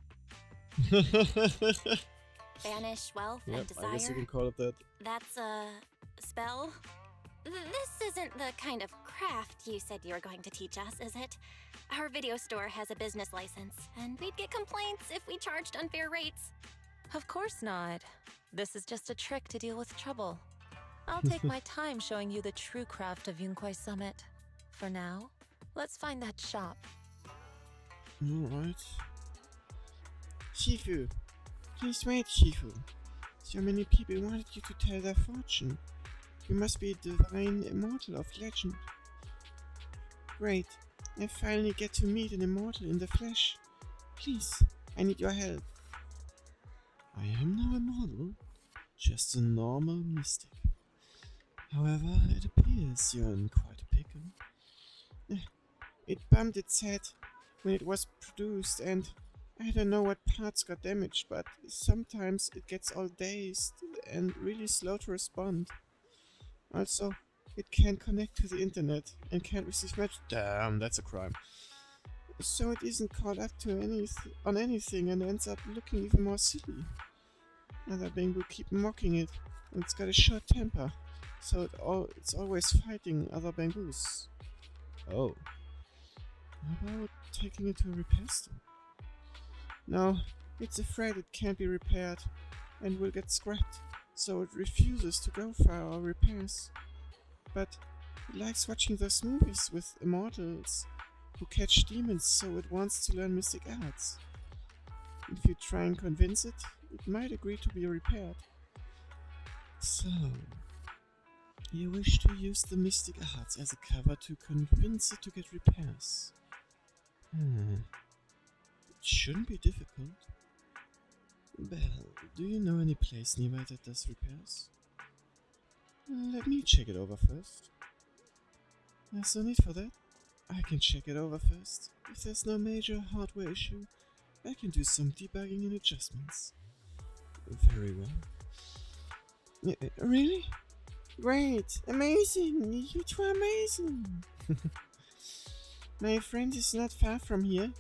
Banish wealth Yep, and I guess you desire? can call it that. That's a spell? This isn't the kind of craft you said you were going to teach us, is it? Our video store has a business license, and we'd get complaints if we charged unfair rates. Of course not. This is just a trick to deal with trouble. I'll take my time showing you the true craft of Yuinkwe Summit. For now, let's find that shop. Alright. Shifu! Please wait, Shifu. So many people wanted you to tell their fortune. You must be a divine immortal of legend. Great. I finally get to meet an immortal in the flesh. Please, I need your help. I am no immortal, just a normal mystic. However, it appears you're in quite a pickle. It bumped its head when it was produced, and I don't know what parts got damaged, but sometimes it gets all dazed and really slow to respond. Also, it can't connect to the internet and can't receive messages. Damn, that's a crime. So it isn't caught up to on anything and ends up looking even more silly. Other Bengu keep mocking it, and it's got a short temper, so it's always fighting other Bengus. Oh. How about taking it to a repair store? No, it's afraid it can't be repaired and will get scrapped, so it refuses to go for our repairs. But it likes watching those movies with immortals who catch demons, so it wants to learn mystic arts. If you try and convince it, it might agree to be repaired. So, you wish to use the mystic arts as a cover to convince it to get repairs. It shouldn't be difficult. Belle, do you know any place nearby that does repairs? Let me check it over first. There's no need for that. I can check it over first. If there's no major hardware issue, I can do some debugging and adjustments. Very well. Really? Great! Amazing! You two are amazing! My friend is not far from here.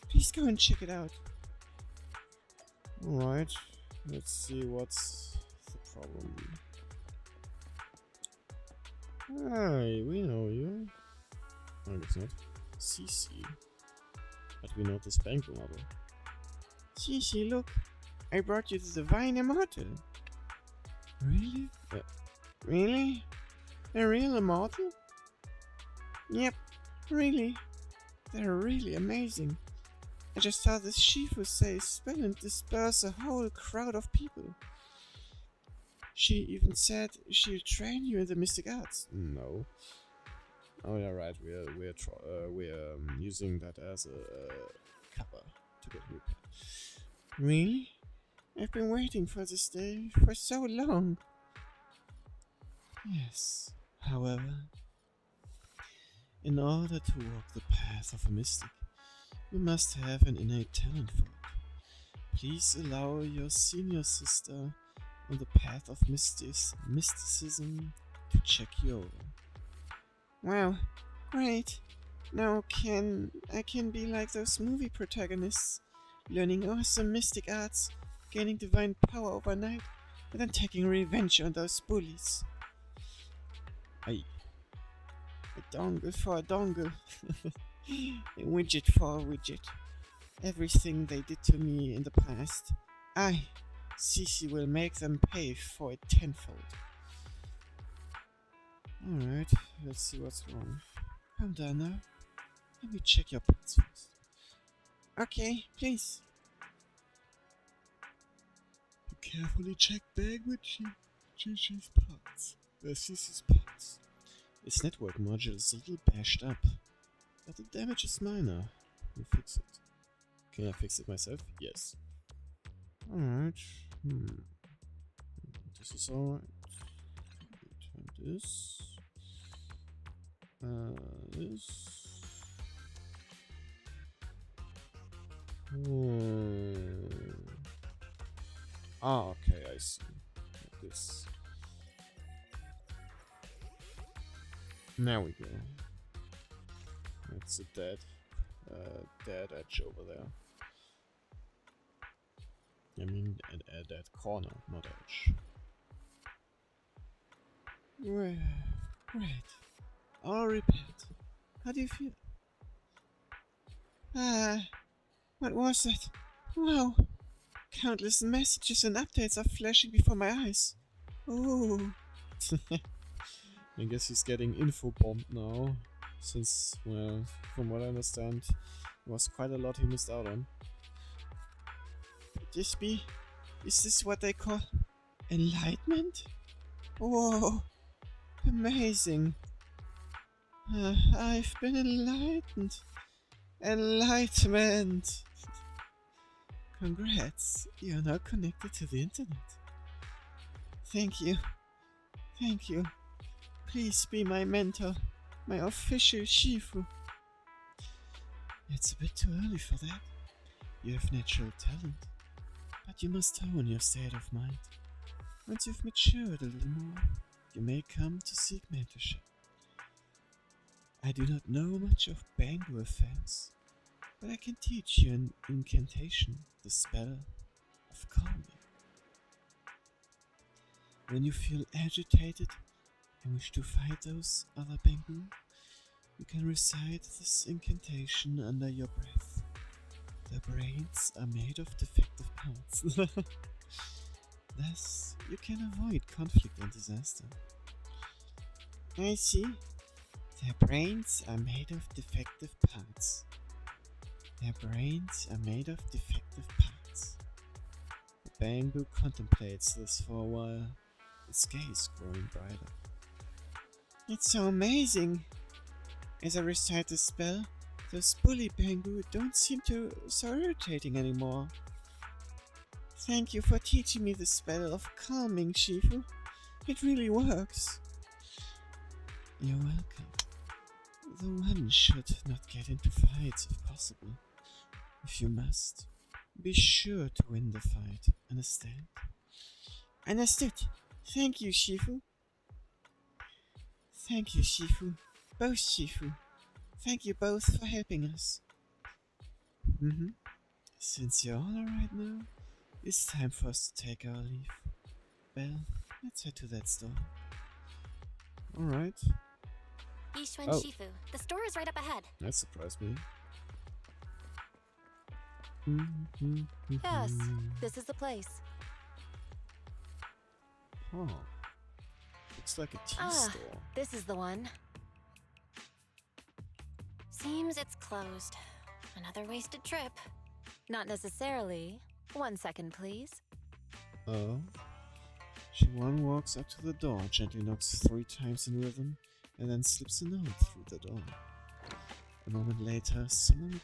Please go and check it out. Alright, let's see what's the problem. Hi, we know you. I guess not. Cece. But we know this bank model. Cece, look! I brought you the Divine Immortal. Really? Really? A real immortal? Yep, really. They're really amazing. I just saw this Shifu say a spell and disperse a whole crowd of people. She even said she'll train you in the mystic arts. No. Oh yeah, right. We're using that as a cover to get repaired. Really? I've been waiting for this day for so long. Yes. However, in order to walk the path of a mystic, you must have an innate talent for it. Please allow your senior sister on the path of mysticism to check you over. Wow, great. Now I can be like those movie protagonists, learning awesome mystic arts, gaining divine power overnight, and then taking revenge on those bullies. Aye. A dongle for a dongle. A widget for a widget. Everything they did to me in the past, Cece will make them pay for it tenfold. Alright, let's see what's wrong. Calm down now. Let me check your parts first. Okay, please. You carefully check bag with Cece's parts. Cece's parts. Its network module is a little bashed up, but the damage is minor. You fix it. Can I fix it myself? Yes. Alright. This is alright. Turn this. This. Okay, I see. Like this. There we go. That's a dead edge over there. I mean, a dead corner, not edge. Great. All repaired. How do you feel? What was that? Wow! Countless messages and updates are flashing before my eyes. Ooh. I guess he's getting info bombed now. Since, well, from what I understand, there was quite a lot he missed out on. Is this what they call Enlightenment? Whoa! Amazing! I've been enlightened! Enlightenment! Congrats! You're now connected to the internet. Thank you. Thank you. Please be my mentor. My official Shifu. It's a bit too early for that. You have natural talent. But you must hone your state of mind. Once you've matured a little more, you may come to seek mentorship. I do not know much of Bangu affairs, but I can teach you an incantation, the spell of calming. When you feel agitated and wish to fight those other Bangu, you can recite this incantation under your breath. Their brains are made of defective parts. Thus, you can avoid conflict and disaster. I see. Their brains are made of defective parts. Their brains are made of defective parts. The Bangu contemplates this for a while, its gaze growing brighter. It's so amazing! As I recite the spell, those bully Bangu don't seem so irritating anymore. Thank you for teaching me the spell of calming, Shifu. It really works. You're welcome. The one should not get into fights if possible. If you must, be sure to win the fight, understand? Understood. Thank you, Shifu. Thank you, Shifu. Both Shifu. Thank you both for helping us. Since you're all alright now, it's time for us to take our leave. Well, let's head to that store. Alright. Yishuan Oh. Shifu, the store is right up ahead. That surprised me. Yes, this is the place. Huh. Looks like a tea Ah, store. this is the one. Seems it's closed. Another wasted trip. Not necessarily. 1 second, please. Oh. Shiwan walks up to the door, gently knocks 3 times in rhythm, and then slips a note through the door. A moment later, someone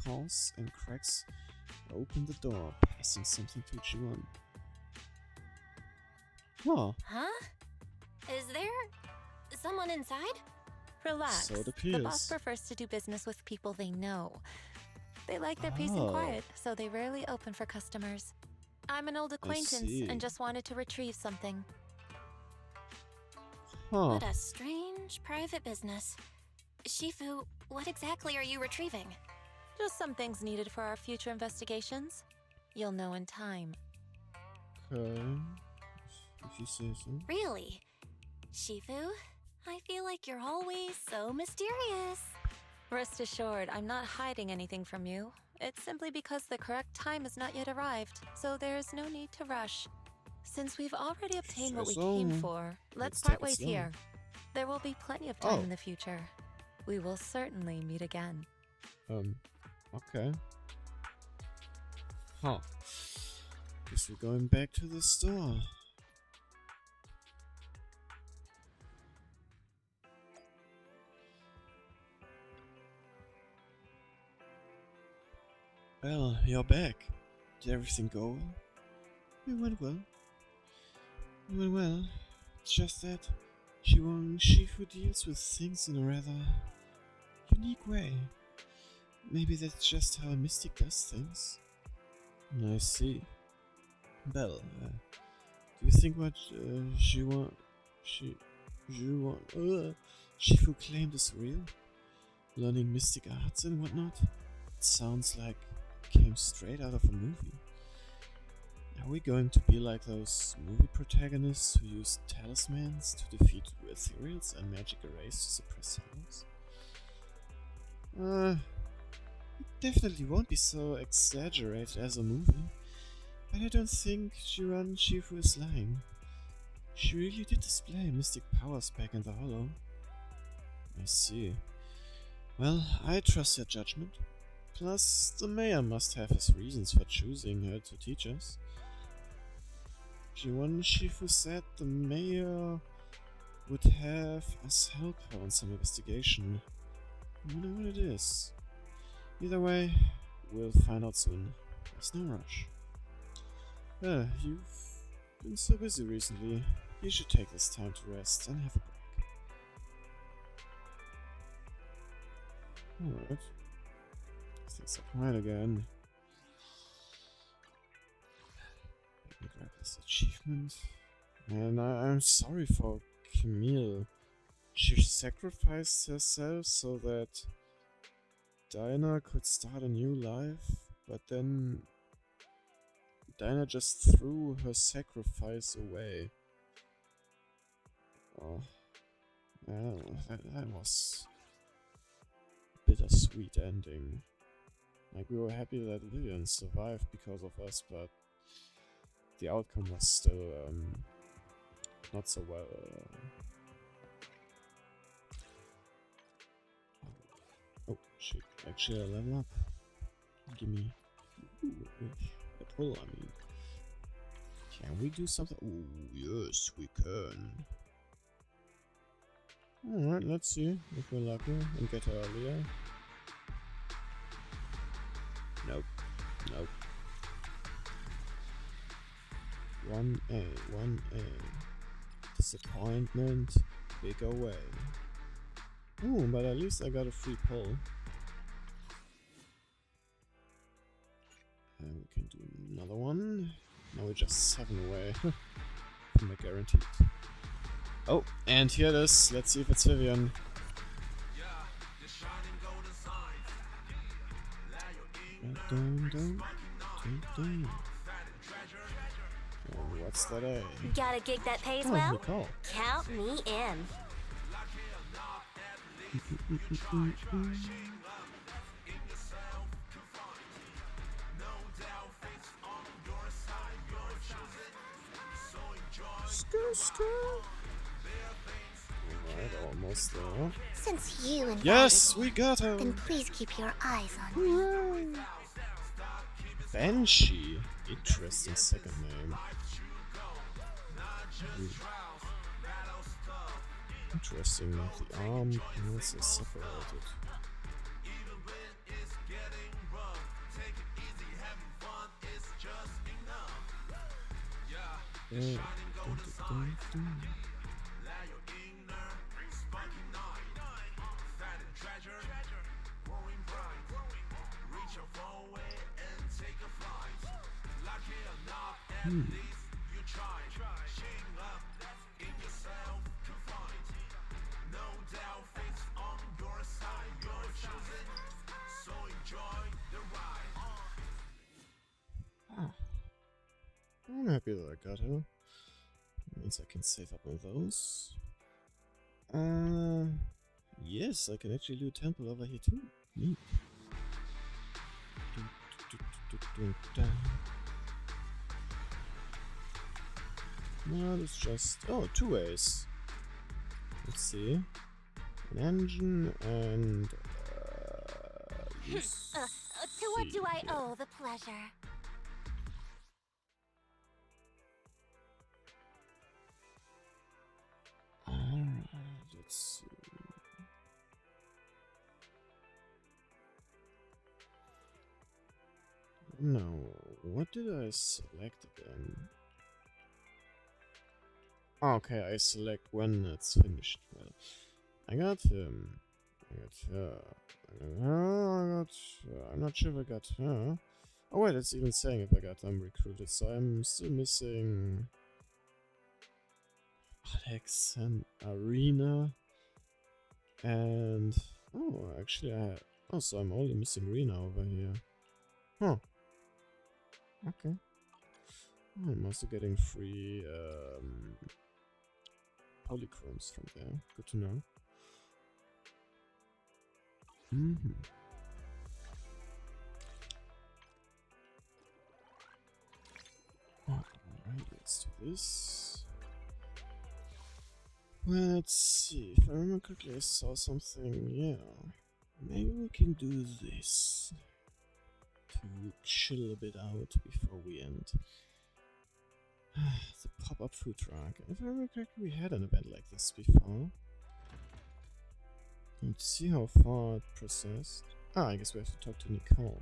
calls and cracks open the door, passing something to Shiwan. Huh. Huh? Is there someone inside? Relax. So it The appears. boss prefers to do business with people they know. They like their peace and Oh. quiet, so they rarely open for customers. I'm an old acquaintance see. and just wanted to retrieve something. Huh. What a strange private business. Shifu, what exactly are you retrieving? Just some things needed for our future investigations. You'll know in time. Okay. If you say so. Really? Shifu, I feel like you're always so mysterious. Rest assured, I'm not hiding anything from you. It's simply because the correct time has not yet arrived, so there's no need to rush. Since we've already obtained what we came So, for, let's let's part take it ways slow. here. There will be plenty of time Oh. in the future. We will certainly meet again. Okay. Huh. Guess we're going back to the store. Well, you're back. Did everything go well? It went well. It went well. It's just that Shifu deals with things in a rather unique way. Maybe that's just how a mystic does things. I see. Well, do you think what Shifu claimed is real? Learning mystic arts and whatnot? It sounds like it came straight out of a movie. Are we going to be like those movie protagonists who use talismans to defeat ethereals and magic arrays to suppress heroes? It definitely won't be so exaggerated as a movie, but I don't think Jiran Shifu is lying. She really did display mystic powers back in the Hollow. I see. Well, I trust your judgment. Plus, the mayor must have his reasons for choosing her to teach us. G1 Shifu said the mayor would have us help her on some investigation. I wonder what it is. Either way, we'll find out soon. There's no rush. You've been so busy recently. You should take this time to rest and have a break. Alright. Things are quiet again. Let me grab this achievement. And I'm sorry for Camille. She sacrificed herself so that Dinah could start a new life, but then Dinah just threw her sacrifice away. Oh, that was a bittersweet ending. Like, we were happy that Vivian survived because of us, but the outcome was still not so well. Oh shit! Actually, I level up. Gimme. A pull, I mean. Can we do something? Oh yes, we can. Alright, let's see if we're lucky and get her earlier. Nope. Nope. 1A, 1A. Disappointment, big away. Ooh, but at least I got a free pull. And we can do another one. Now we're just 7 away from the guaranteed. Oh, and here it is. Let's see if it's Vivian. Dun, dun, dun, dun. And what's that A? Got a gig that pays Oh, well? Nicole. Count me in. Alright, almost there. Since you invited Yes, me, we got her! then please keep your eyes on me. Banshee. Interesting second name. Interesting that the arm panels are separated. Yeah. Dun, dun, dun. I'm happy that I got her. Means I can save up on those. Yes, I can actually do a temple over here too. Neat. No, it's just... Oh, 2 ways. Let's see. An engine and... To what do I owe the pleasure? Alright, let's see. No, what did I select again? Okay, I select when it's finished. Well, I got him. I got her. I'm not sure if I got her. Oh wait, it's even saying if I got them recruited, so I'm still missing Alex and Arena. And oh, actually so I'm only missing Rena over here. Huh. Okay. Oh, I'm also getting free polychromes from there. Good to know. Alright, let's do this. Let's see. If I remember correctly, I saw something. Yeah. Maybe we can do this to chill a bit out before we end. The pop-up food truck. If I remember correctly, we had an event like this before. Let's see how far it processed. Ah, I guess we have to talk to Nicole.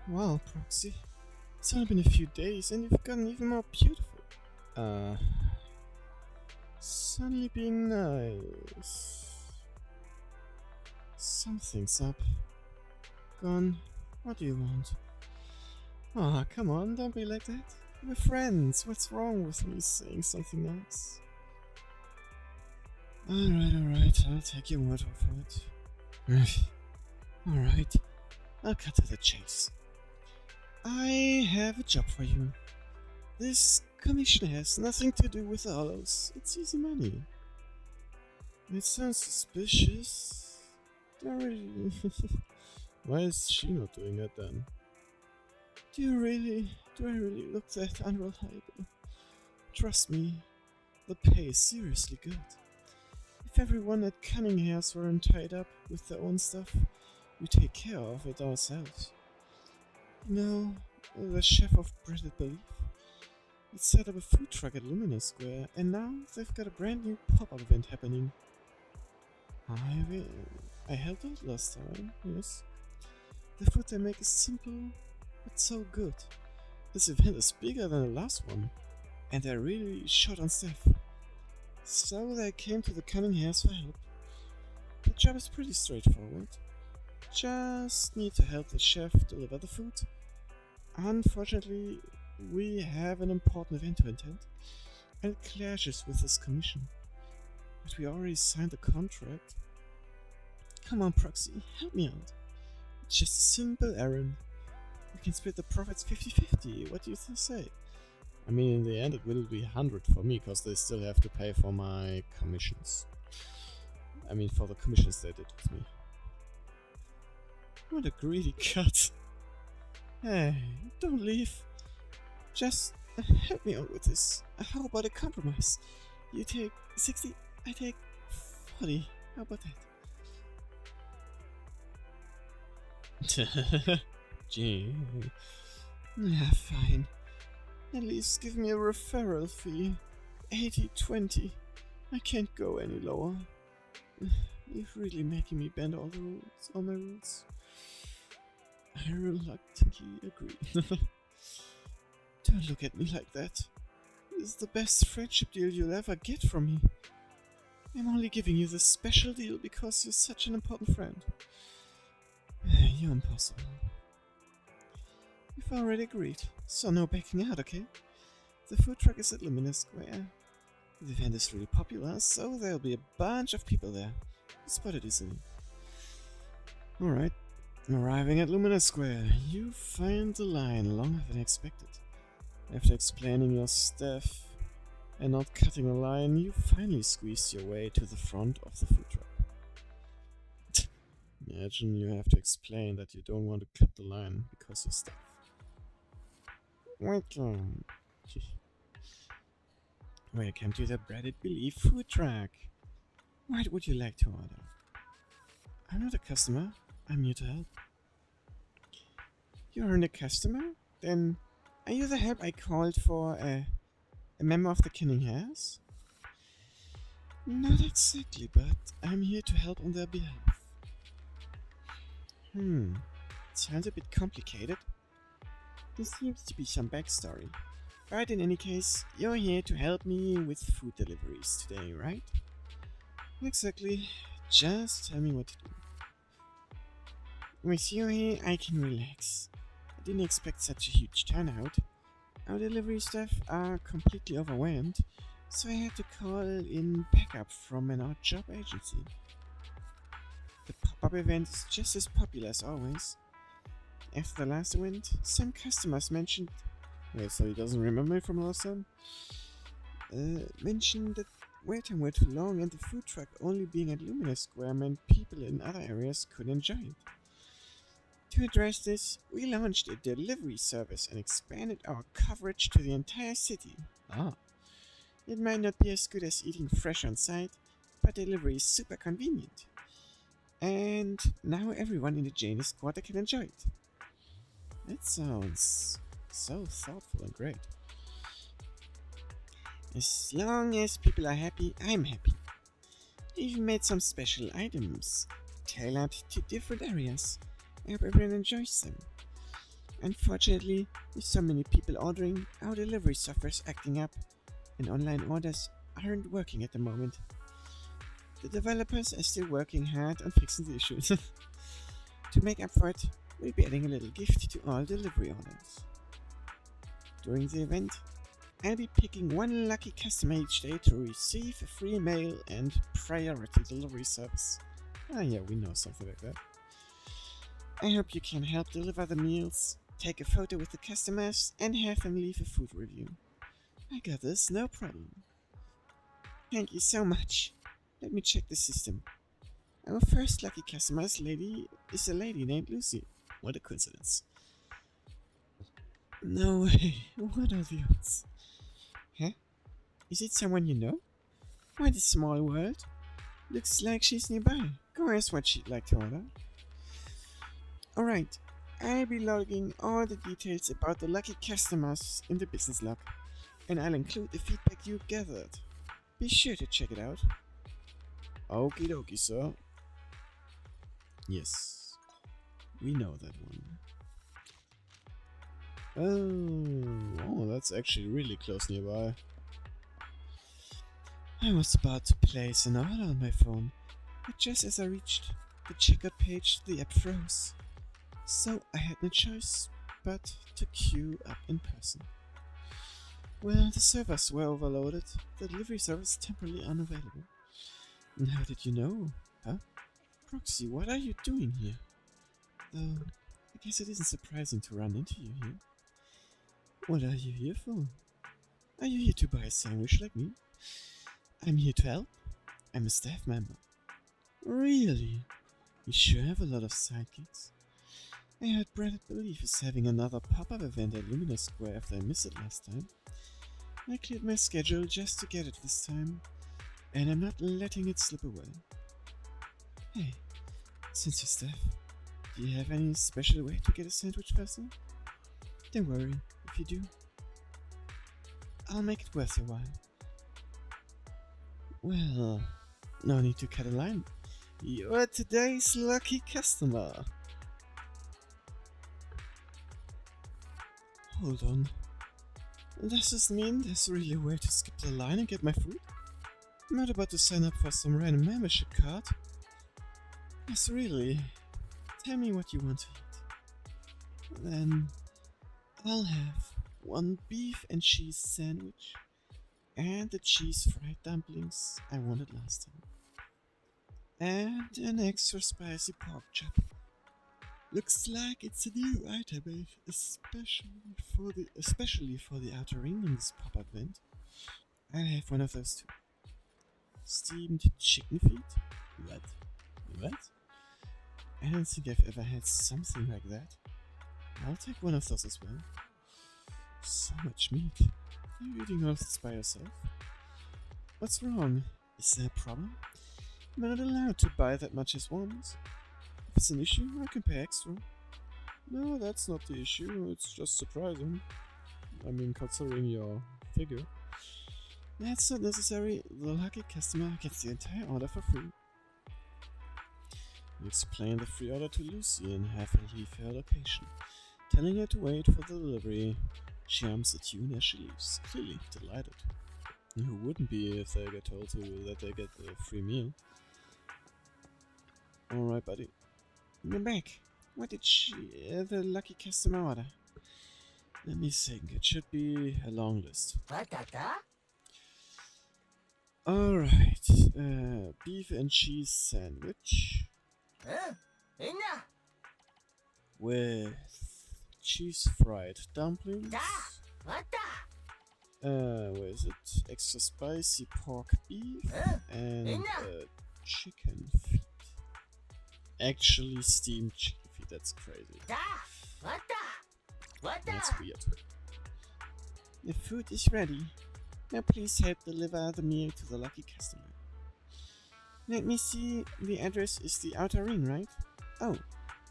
Wow, Proxy. It's only been a few days and you've gotten even more beautiful. Suddenly being nice. Something's up. Gone. What do you want? Ah, come on, don't be like that. We're friends. What's wrong with me saying something nice? Alright, I'll take your word for it. Alright, I'll cut to the chase. I have a job for you. This commission has nothing to do with the hollows. It's easy money. It sounds suspicious. Don't really... Why is she not doing it then? Do I really look that unreliable? Trust me, the pay is seriously good. If everyone at Cunningham's weren't tied up with their own stuff, we take care of it ourselves. You know, the chef of Breaded Belief, he set up a food truck at Lumina Square, and now they've got a brand new pop-up event happening. I helped out last time, yes. The food they make is simple, but so good. This event is bigger than the last one, and they're really short on staff. So they came to the Cunninghams for help. The job is pretty straightforward. Just need to help the chef deliver the food. Unfortunately, we have an important event to attend, and it clashes with this commission. But we already signed the contract. Come on, Proxy, help me out. It's just a simple errand. We can split the profits 50-50. What do you say? I mean, in the end, it will be 100 for me, because they still have to pay for my commissions. I mean, for the commissions they did with me. What a greedy cut. Hey, don't leave. Just help me out with this. How about a compromise? You take 60, I take 40. How about that? Gee. Yeah, fine. At least give me a referral fee. 80-20. I can't go any lower. You're really making me bend all my rules. I reluctantly agree. Don't look at me like that. This is the best friendship deal you'll ever get from me. I'm only giving you this special deal because you're such an important friend. You're impossible. We've already agreed, so no backing out, okay? The food truck is at Lumina Square. The event is really popular, so there'll be a bunch of people there. You spot it easily. Alright, arriving at Lumina Square, you find the line longer than expected. After explaining your staff and not cutting a line, you finally squeezed your way to the front of the food truck. Imagine you have to explain that you don't want to cut the line because your staff. Welcome. Welcome to the Breaded Belief food truck. What would you like to order? I'm not a customer. I'm here to help. You're a customer? Then are you the help I called for a member of the Cunninghams? Not exactly, but I'm here to help on their behalf. Sounds a bit complicated. There seems to be some backstory. But in any case, you're here to help me with food deliveries today, right? Exactly. Just tell me what to do. With you here, I can relax. I didn't expect such a huge turnout. Our delivery staff are completely overwhelmed, so I had to call in backup from an odd job agency. The pop-up event is just as popular as always. After the last event, some customers mentioned... Wait, so he doesn't remember me from last time? Mentioned that wait time were too long and the food truck only being at Lumina Square meant people in other areas couldn't enjoy it. To address this, we launched a delivery service and expanded our coverage to the entire city. It might not be as good as eating fresh on site, but delivery is super convenient. And now everyone in the Janus quarter can enjoy it. That sounds So thoughtful and great. As long as people are happy, I'm happy. Even made some special items, tailored to different areas. I hope everyone enjoys them. Unfortunately, with so many people ordering, our delivery software is acting up, and online orders aren't working at the moment. The developers are still working hard on fixing the issues. To make up for it, we'll be adding a little gift to all delivery orders. During the event, I'll be picking one lucky customer each day to receive a free mail and priority delivery service. Ah yeah, we know something like that. I hope you can help deliver the meals, take a photo with the customers, and have them leave a food review. I got this, no problem. Thank you so much. Let me check the system. Our first lucky customer is a lady named Lucy. What a coincidence. No way, what are the odds? Huh? Is it someone you know? What a small world. Looks like she's nearby. Go ask what she'd like to order. Alright, I'll be logging all the details about the lucky customers in the business log, and I'll include the feedback you gathered. Be sure to check it out. Okie dokie, sir. Yes, we know that one. Oh, that's actually really close nearby. I was about to place an order on my phone, but just as I reached the checkout page, the app froze. So I had no choice but to queue up in person. Well, the servers were overloaded, the delivery service temporarily unavailable. And how did you know? Huh? Proxy, what are you doing here? Though, I guess it isn't surprising to run into you here. What are you here for? Are you here to buy a sandwich like me? I'm here to help. I'm a staff member. Really? You sure have a lot of sidekicks? I heard Brad Belief is having another pop-up event at Lumina Square after I missed it last time. I cleared my schedule just to get it this time, and I'm not letting it slip away. Hey, since you're staff, do you have any special way to get a sandwich faster? Don't worry, if you do, I'll make it worth your while. Well, no need to cut a line. You're today's lucky customer. Hold on. Does this mean there's really a way to skip the line and get my food? I'm not about to sign up for some random membership card. Yes, really. Tell me what you want to eat. Then I'll have one beef and cheese sandwich and the cheese fried dumplings I wanted last time. And an extra spicy pork chop. Looks like it's a new item, especially for the outer ring in this pop-up event. I'll have one of those too. Steamed chicken feet? What? What? I don't think I've ever had something like that. I'll take one of those as well. So much meat. Are you eating all of this by yourself? What's wrong? Is there a problem? I'm not allowed to buy that much as once. If it's an issue, I can pay extra. No, that's not the issue, it's just surprising. I mean, considering your figure. That's not necessary, the lucky customer gets the entire order for free. You explain the free order to Lucy and have her leave her location, telling her to wait for the delivery. She hums a tune as she leaves, clearly delighted. Who wouldn't be if they get told that they get a free meal? Alright, buddy. You're back. What did the lucky customer order? Let me think. It should be a long list. Alright. Beef and cheese sandwich. With cheese fried dumplings. Where is it? Extra spicy pork beef and chicken feet. Actually steamed chicken feet, that's crazy. That's weird. The food is ready. Now please help deliver the meal to the lucky customer. Let me see, the address is the outer ring, right? Oh,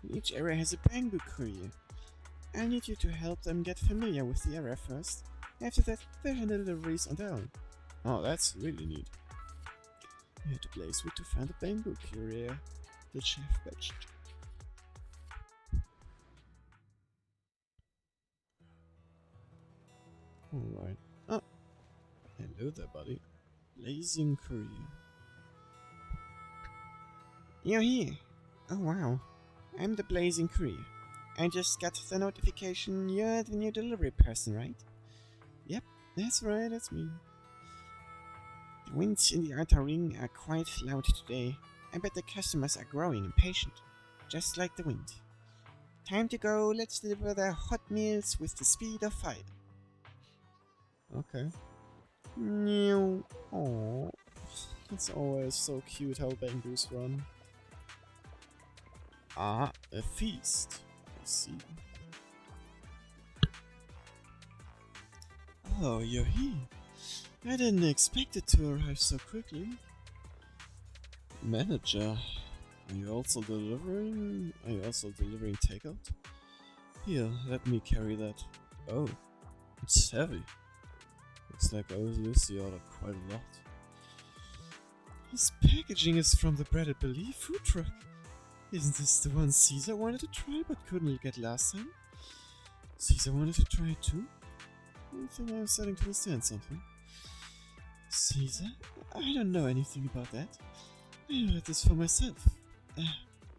each area has a bamboo courier. I need you to help them get familiar with the area first. After that, they'll handle deliveries on their own. Oh, that's really neat. You had to place wood to find the bamboo courier, the chef batched. Alright. Oh, hello there, buddy. Blazing courier. You're here. Oh, wow. I'm the Blazing Courier. I just got the notification you're the new delivery person, right? Yep, that's right, that's me. The winds in the outer ring are quite loud today. I bet the customers are growing impatient, just like the wind. Time to go, let's deliver their hot meals with the speed of fire. Okay. Meow. Aww. It's always so cute how bamboos run. Ah, a feast. I see. Oh, you're here. I didn't expect it to arrive so quickly. Manager, are you also delivering? Are you also delivering takeout? Here, let me carry that. Oh, it's heavy. Looks like I was Lucy ordered quite a lot. This packaging is from the Breaded Belief food truck. Isn't this the one Caesar wanted to try but couldn't get last time? Caesar wanted to try it too? I think I'm starting to understand something. Caesar? I don't know anything about that. I read this for myself.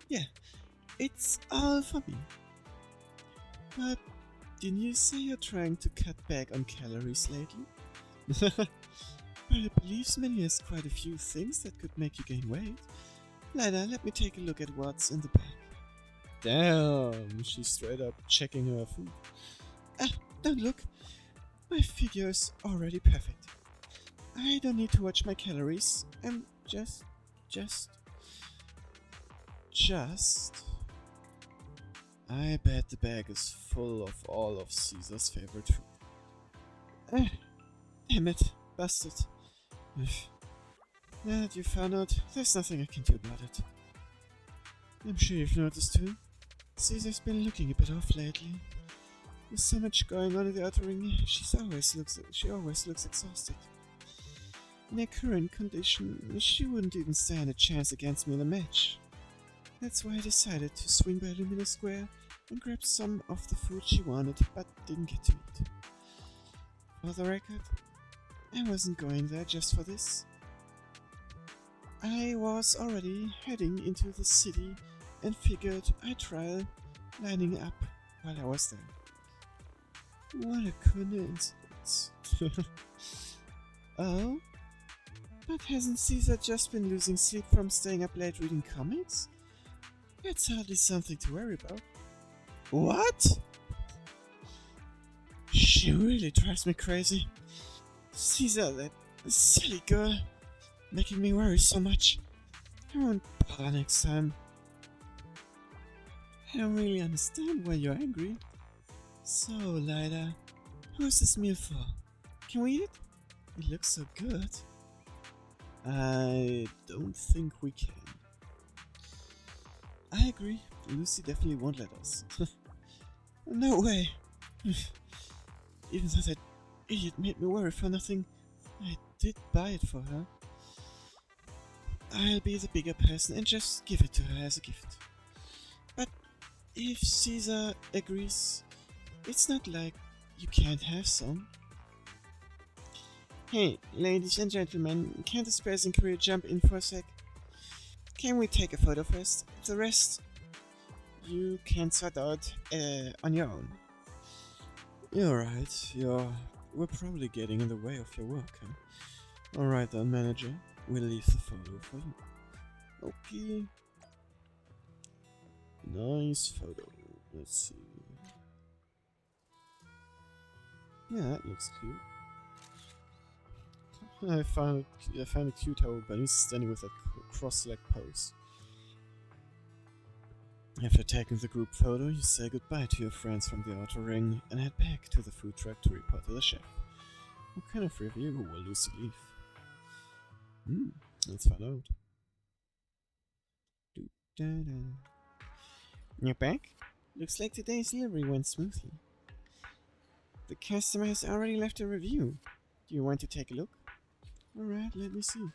Yeah, it's all for me. But didn't you say you're trying to cut back on calories lately? But I believe menu has quite a few things that could make you gain weight. Lida, let me take a look at what's in the bag. Damn, she's straight up checking her food. Don't look. My figure's already perfect. I don't need to watch my calories. I'm just... I bet the bag is full of all of Caesar's favorite food. Damn it, busted. Now that you found out, there's nothing I can do about it. I'm sure you've noticed too. Caesar's been looking a bit off lately. With so much going on in the outer ring, she always looks exhausted. In her current condition, she wouldn't even stand a chance against me in a match. That's why I decided to swing by Luminous Square and grab some of the food she wanted but didn't get to eat. For the record, I wasn't going there just for this. I was already heading into the city and figured I'd try lining up while I was there. What a coincidence. Oh? But hasn't Caesar just been losing sleep from staying up late reading comics? That's hardly something to worry about. What? She really drives me crazy. Caesar, that silly girl, making me worry so much. I won't bother next time. I don't really understand why you're angry. So, Lida, who's this meal for? Can we eat it? It looks so good. I don't think we can. I agree. Lucy definitely won't let us. No way. Even though that idiot made me worry for nothing, I did buy it for her. I'll be the bigger person and just give it to her as a gift. But if Caesar agrees, it's not like you can't have some. Hey, ladies and gentlemen, can the Blazing Courier jump in for a sec? Can we take a photo first? The rest you can sort out on your own. You're right, we're probably getting in the way of your work, huh? Alright then, manager, we'll leave the photo for you. Okay. Nice photo. Let's see. Yeah, that looks cute. I find it cute how Bunny's standing with that cross-leg pose. After taking the group photo, you say goodbye to your friends from the outer ring and head back to the food truck to report to the chef. What kind of review will Lucy leave? Let's find out. You're back? Looks like today's delivery went smoothly. The customer has already left a review. Do you want to take a look? Alright, let me see.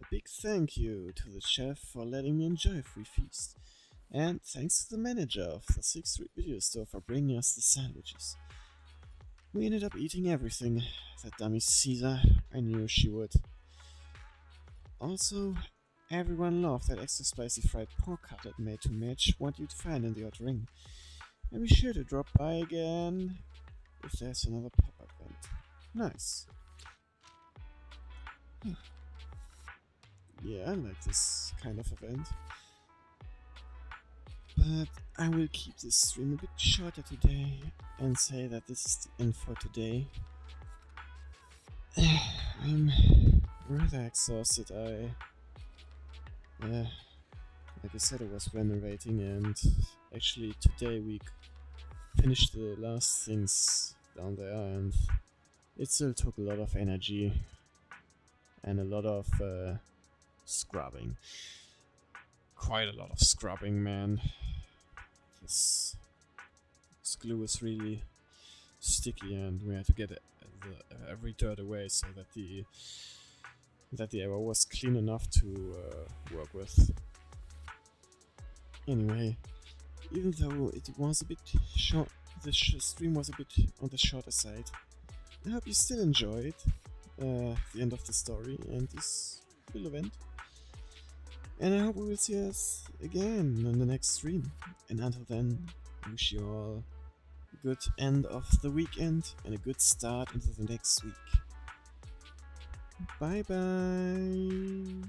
A big thank you to the chef for letting me enjoy a free feast. And thanks to the manager of the 6th Street Video Store for bringing us the sandwiches. We ended up eating everything. That dummy Caesar, I knew she would. Also, everyone loved that extra spicy fried pork cutlet made to match what you'd find in the odd ring. And be sure to drop by again if there's another pop-up event. Nice. Yeah, I like this kind of event. But I will keep this stream a bit shorter today and say that this is the end for today. I'm rather exhausted. Like I said, I was renovating, and actually today we finished the last things down there, and it still took a lot of energy and a lot of scrubbing. Quite a lot of scrubbing, man. This glue is really sticky, and we had to get every dirt away so that the area was clean enough to work with. Anyway, even though it was a bit short, the stream was a bit on the shorter side, I hope you still enjoyed the end of the story and this little event. And I hope we will see us again on the next stream. And until then, I wish you all a good end of the weekend and a good start into the next week. Bye bye!